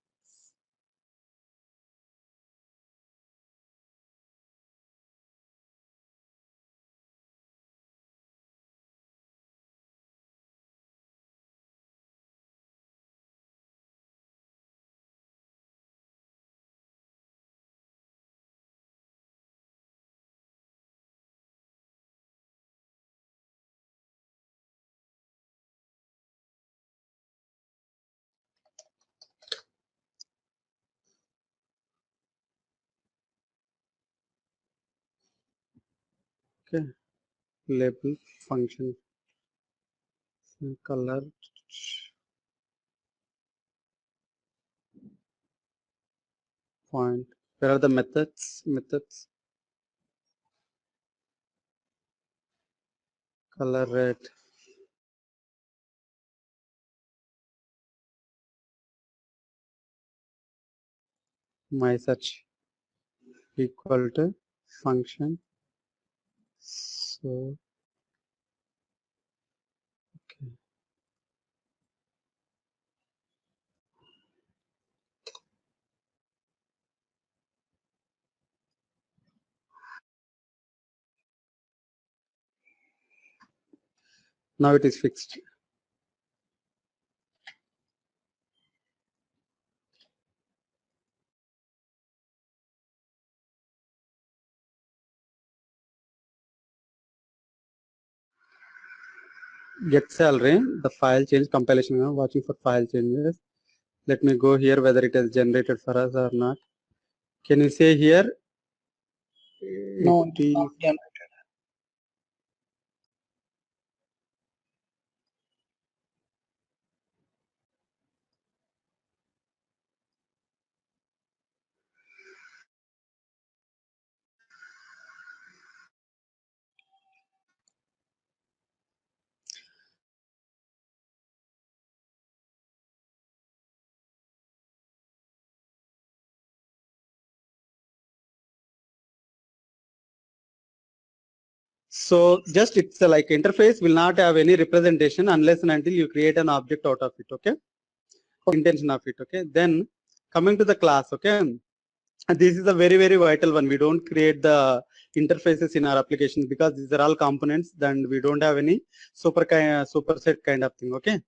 Okay, label function color point. Where are the methods? Methods color red. My search equal to function. So okay. Now it is fixed. Get salary. The file change compilation. I'm watching for file changes. Let me go here whether it has generated for us or not. Can you say here? No, it is not generated. So just it's like interface will not have any representation unless and until you create an object out of it. Okay, intention of it. Okay, then coming to the class. Okay, and this is a very vital one. We don't create the interfaces in our applications because these are all components. Then we don't have any superset kind of thing. Okay,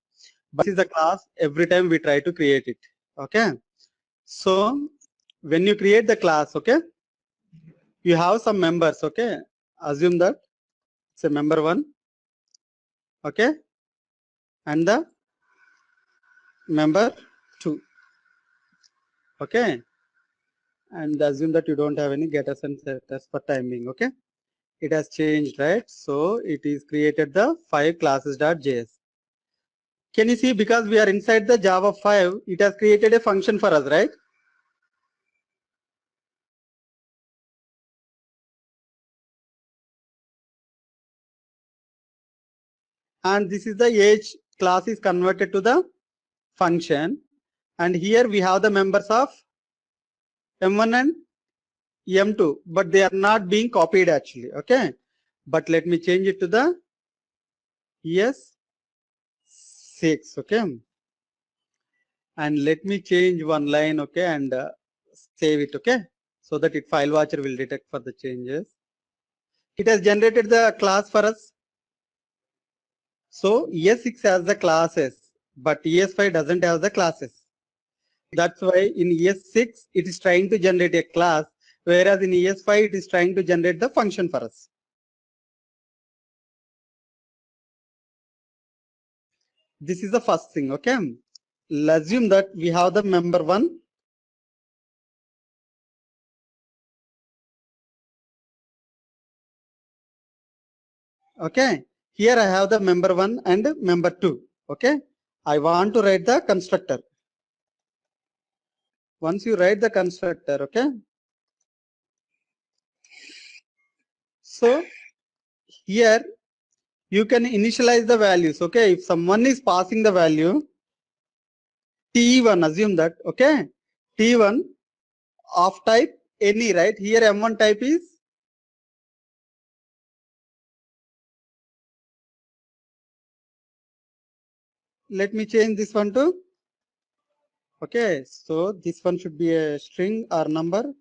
but this is a class. Every time we try to create it. Okay, so when you create the class, okay, you have some members. Okay, assume that it's a member 1. Okay, and the member 2. Okay, and assume that you don't have any getters and setters for time being. Okay, it has changed, right? So it is created the 5 classes.js. Can you see, because we are inside the Java 5, it has created a function for us, right? And this is the age class is converted to the function. And here we have the members of M1 and M2, but they are not being copied actually. Okay, but let me change it to the ES6. Okay, and let me change one line. Okay, and save it. Okay, so that it file watcher will detect for the changes. It has generated the class for us. So ES6 has the classes, but ES5 doesn't have the classes. That's why in ES6 it is trying to generate a class, whereas in ES5 it is trying to generate the function for us. This is the first thing. Okay, let's assume that we have the member 1. Okay, here I have the member 1 and member 2. Okay, I want to write the constructor. Once you write the constructor, okay, so here you can initialize the values. Okay, if someone is passing the value T1, assume that, okay, T1 of type any, right? Here M1 type is let me change this one to, okay, so this one should be a string or number,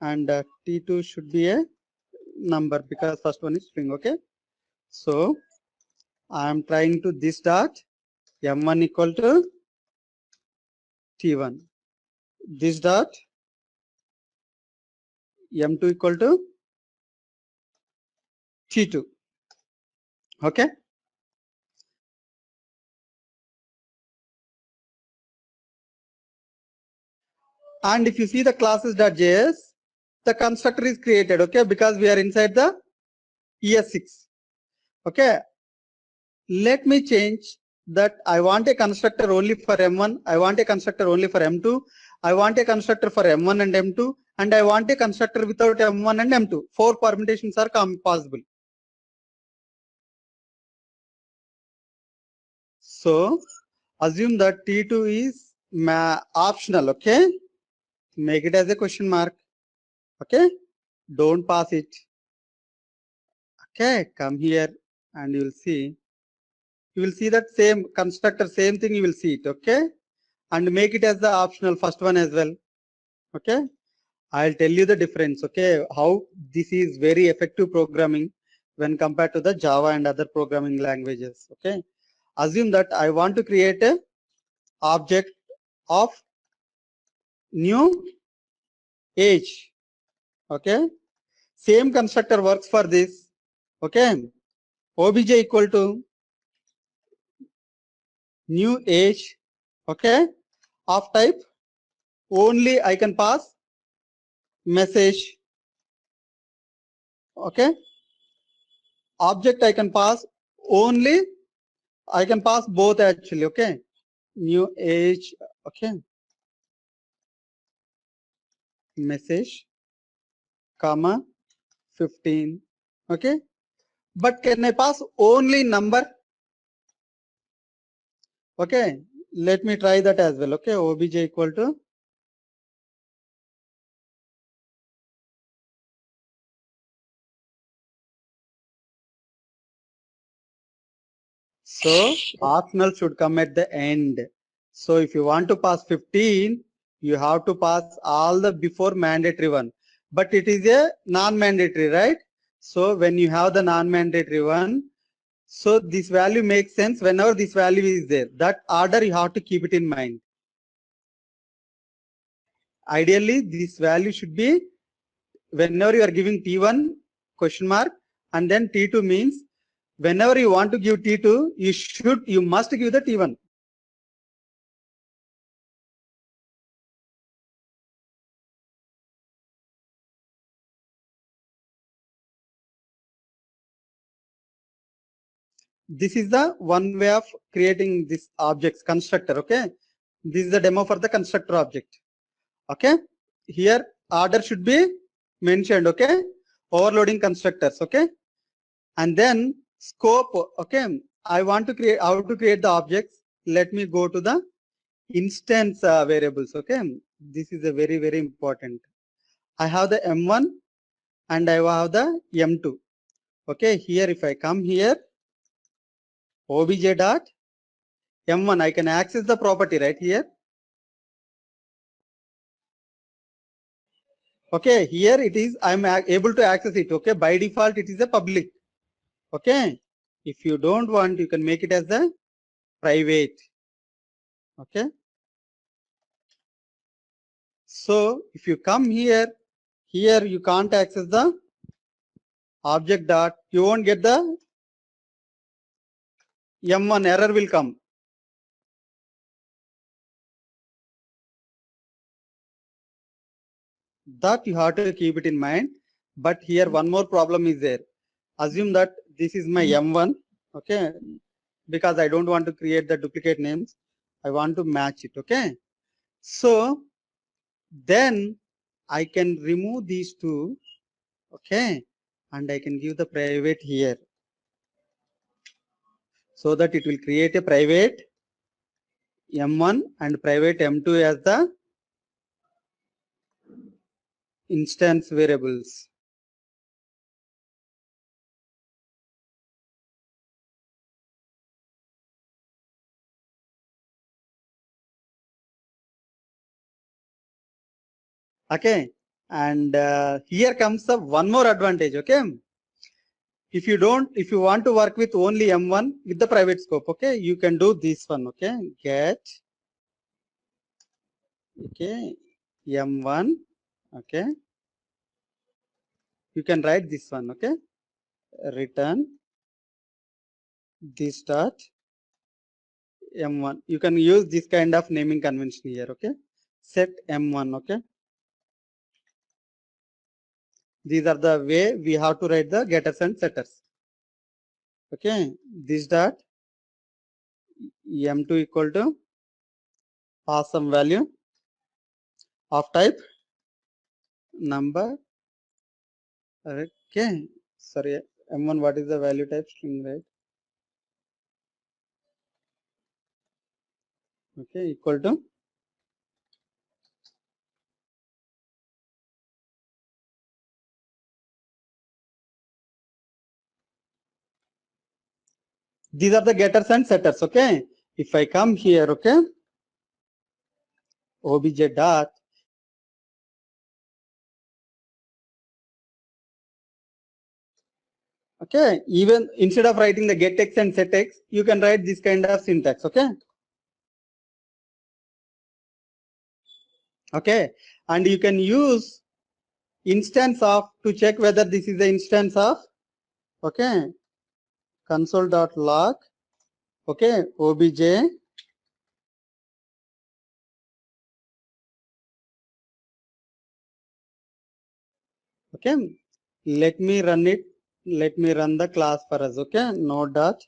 and T2 should be a number because first one is string. Okay, so I am trying to this dot M1 equal to T1, this dot M2 equal to T2. Okay, and if you see the classes.js, the constructor is created. Okay, because we are inside the ES6. Okay, let me change that. I want a constructor only for M1, I want a constructor only for M2, I want a constructor for M1 and M2, and I want a constructor without M1 and M2. 4 permutations are possible. So assume that T2 is optional. Okay, make it as a question mark. Okay, don't pass it. Okay, come here and you will see that same constructor, same thing, you will see it. Okay, and make it as the optional first one as well. Okay, I'll tell you the difference. Okay, how this is very effective programming when compared to the Java and other programming languages. Okay, assume that I want to create a object of new age. Okay, same constructor works for this. Okay, obj equal to new age. Okay, of type only I can pass message. Okay, object I can pass only, I can pass both actually. Okay, new age. Okay, message comma 15. Okay, but can I pass only number? Okay, let me try that as well. Okay, obj equal to So optional should come at the end. So if you want to pass 15, you have to pass all the before mandatory one. But it is a non-mandatory, right? So when you have the non-mandatory one, so this value makes sense whenever this value is there. That order you have to keep it in mind. Ideally, this value should be whenever you are giving T1 question mark and then T2 means whenever you want to give T2, you must give the T1. This is the one way of creating this objects constructor. Okay, this is the demo for the constructor object. Okay, here order should be mentioned. Okay, overloading constructors. Okay, and then scope. Okay, I want to create how to create the objects. Let me go to the instance variables. Okay, this is a very important. I have the M1 and I have the M2. Okay, here if I come here, obj dot M1, I can access the property right here. Okay, here it is, I'm able to access it. Okay, by default, it is a public. Okay, if you don't want, you can make it as a private. Okay, so if you come here, here you can't access the object dot, you won't get the M1 error will come. That you have to keep it in mind. But here one more problem is there. Assume that this is my M1. Okay, because I don't want to create the duplicate names. I want to match it. Okay, so then I can remove these two. Okay, and I can give the private here so that it will create a private M1 and private M2 as the instance variables. Okay, and here comes the one more advantage. Okay, if you want to work with only M1 with the private scope, okay, you can do this one. Okay, get okay M1. Okay, you can write this one. Okay, return this dot M1. You can use this kind of naming convention here. Okay, set M1. Okay, these are the way we have to write the getters and setters. Okay, this dot M2 equal to pass some value of type number. Okay, sorry, M1, what is the value type? String, right? Okay, equal to these are the getters and setters. Okay, if I come here, okay, obj dot okay, even instead of writing the get x and set x, you can write this kind of syntax. Okay, okay, and you can use instance of to check whether this is the instance of okay console.log okay obj okay. Let me run it. Let me run the class for us. Okay, node dot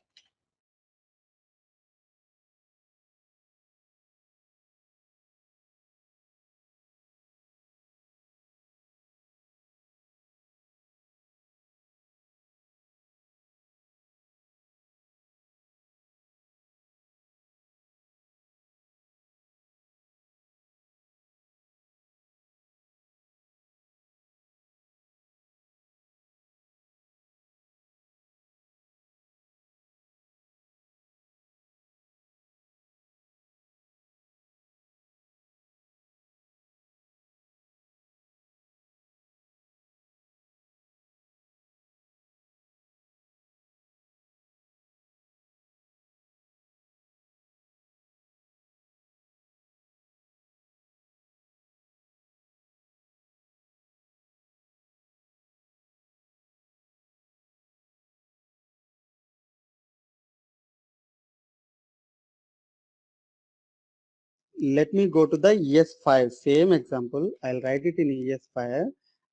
let me go to the ES5, same example. I'll write it in ES5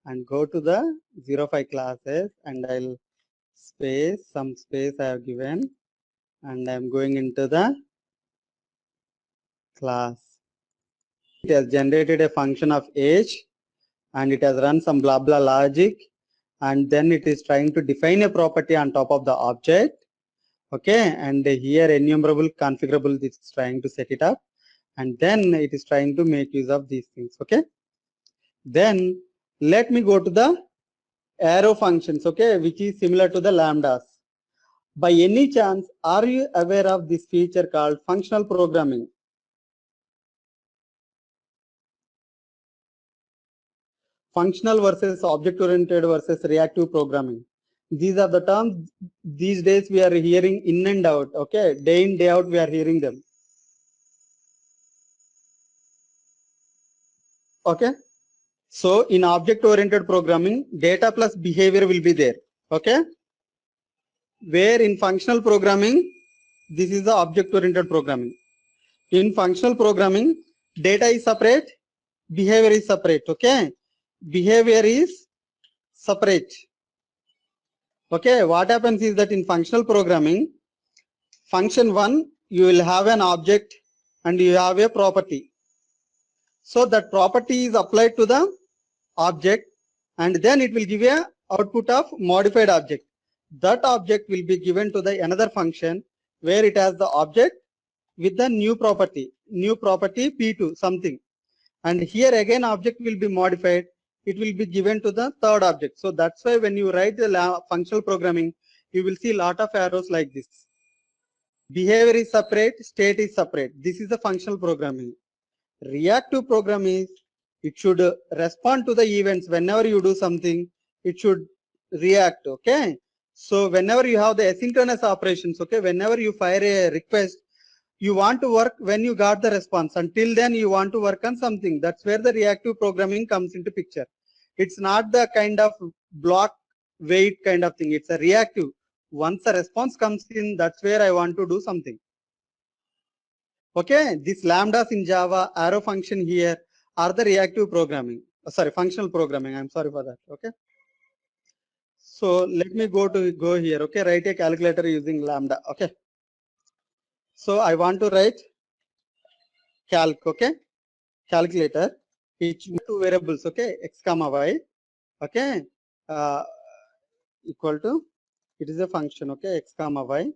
and go to the 05 classes and I'll space, some space I have given, and I'm going into the class. It has generated a function of age and it has run some blah blah logic, and then it is trying to define a property on top of the object. Okay, and here enumerable configurable, this is trying to set it up, and then it is trying to make use of these things. Okay, then let me go to the arrow functions, okay, which is similar to the lambdas. By any chance, are you aware of this feature called functional programming? Functional versus object-oriented versus reactive programming. These are the terms these days we are hearing in and out. Okay, day in, day out, we are hearing them. Okay, so in object-oriented programming, data plus behavior will be there. Okay, where in functional programming, this is the object-oriented programming. In functional programming, data is separate, behavior is separate. Okay, behavior is separate. Okay, what happens is that in functional programming, function 1, you will have an object and you have a property. So that property is applied to the object and then it will give a output of modified object. That object will be given to the another function where it has the object with the new property P2 something. And here again object will be modified. It will be given to the third object. So that's why when you write the functional programming, you will see a lot of arrows like this. Behavior is separate, state is separate. This is the functional programming. Reactive programming is, it should respond to the events. Whenever you do something, it should react. Okay. So whenever you have the asynchronous operations, okay, whenever you fire a request, you want to work when you got the response. Until then, you want to work on something. That's where the reactive programming comes into picture. It's not the kind of block wait kind of thing. It's a reactive. Once a response comes in, that's where I want to do something. Okay, these lambdas in Java, arrow function here are the reactive programming. Sorry, functional programming. I'm sorry for that. Okay. So let me go here. Okay, write a calculator using lambda. Okay. So I want to write calc. Okay, calculator. Each two variables. Okay, x comma y. Okay, equal to, it is a function. Okay, x comma y.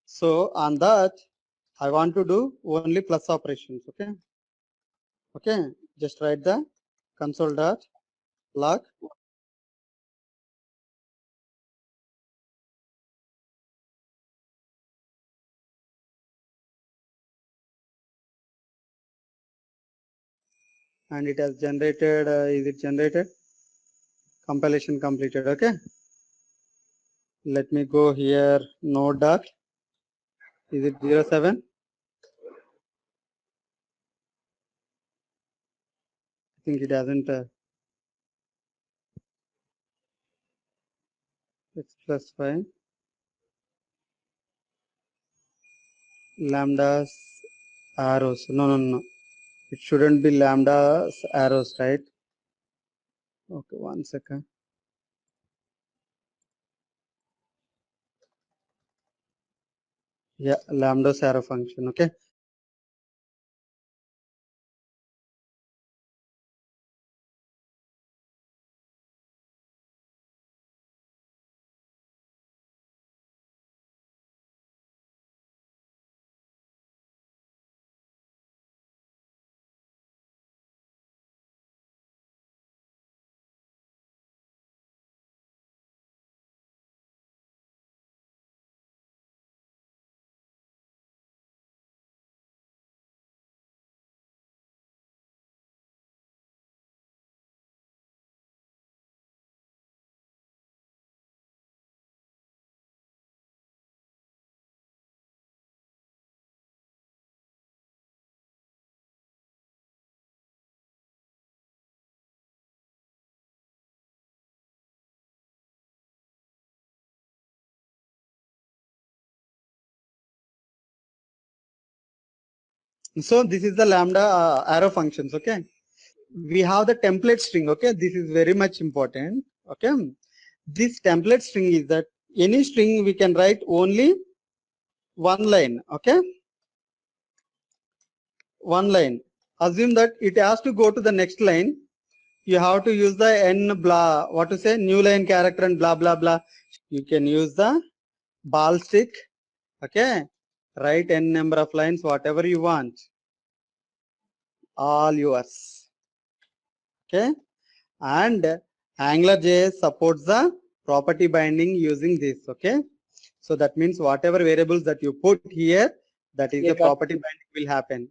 So on that, I want to do only plus operations. Okay. Okay, just write the console dot log and it has generated, is it generated? Compilation completed. Okay, let me go here, node dot, is it 07? I think it hasn't, x plus 5 lambdas arrows. No, it shouldn't be lambdas arrows, right? Okay, 1 second. Yeah, lambdas arrow function. Okay, So this is the lambda arrow functions. Okay, we have the template string. Okay, this is very much important. Okay, this template string is that any string we can write only one line. Okay, one line. Assume that it has to go to the next line. You have to use the n blah, what to say, new line character and blah blah blah. You can use the ball stick. Okay, write n number of lines, whatever you want, all yours. Okay, and AngularJS supports the property binding using this. Okay, so that means whatever variables that you put here, that is Yeah, the property binding will happen.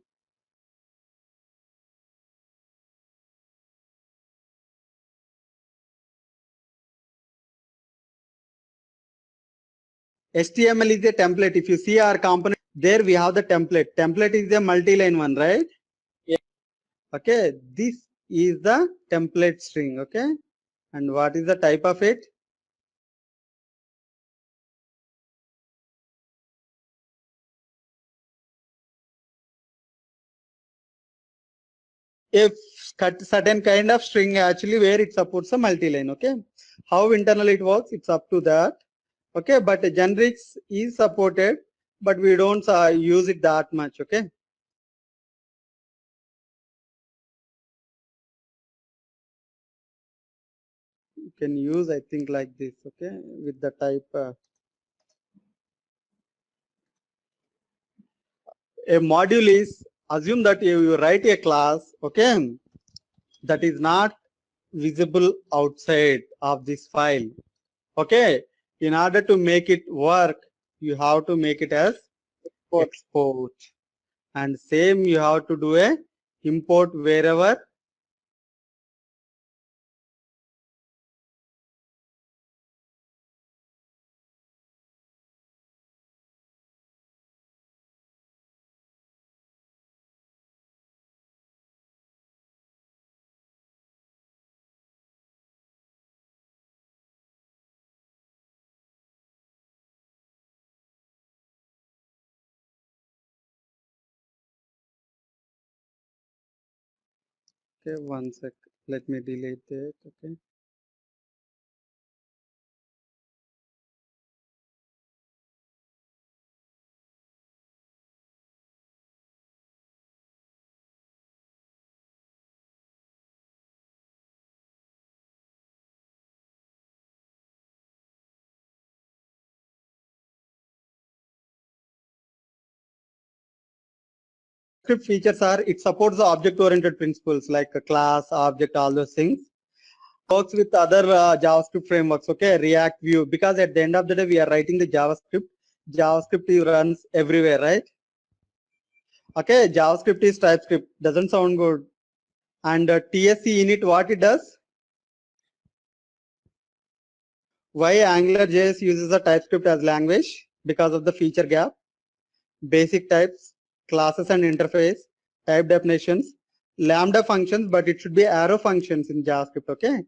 HTML is a template. If you see our component, there we have the template. Template is a multi-line one, right? Yeah. Okay, this is the template string. Okay, and what is the type of it? If certain kind of string actually where it supports a multi-line. Okay, how internal it works, it's up to that. Okay, but generics is supported, but we don't use it that much. Okay, you can use, I think, like this. Okay, with the type a module is, assume that you write a class. Okay, that is not visible outside of this file. Okay, in order to make it work, you have to make it as export, and same you have to do a import wherever okay, one sec, let me delete it. Okay, script features are, it supports the object oriented principles like a class, object, all those things. Works with other JavaScript frameworks. Okay, React, Vue, because at the end of the day we are writing the JavaScript. JavaScript runs everywhere, right? Okay, JavaScript is TypeScript, doesn't sound good. And TSC init, what it does? Why AngularJS uses a TypeScript as language? Because of the feature gap. Basic types, classes and interface, type definitions, lambda functions, but it should be arrow functions in JavaScript. Okay,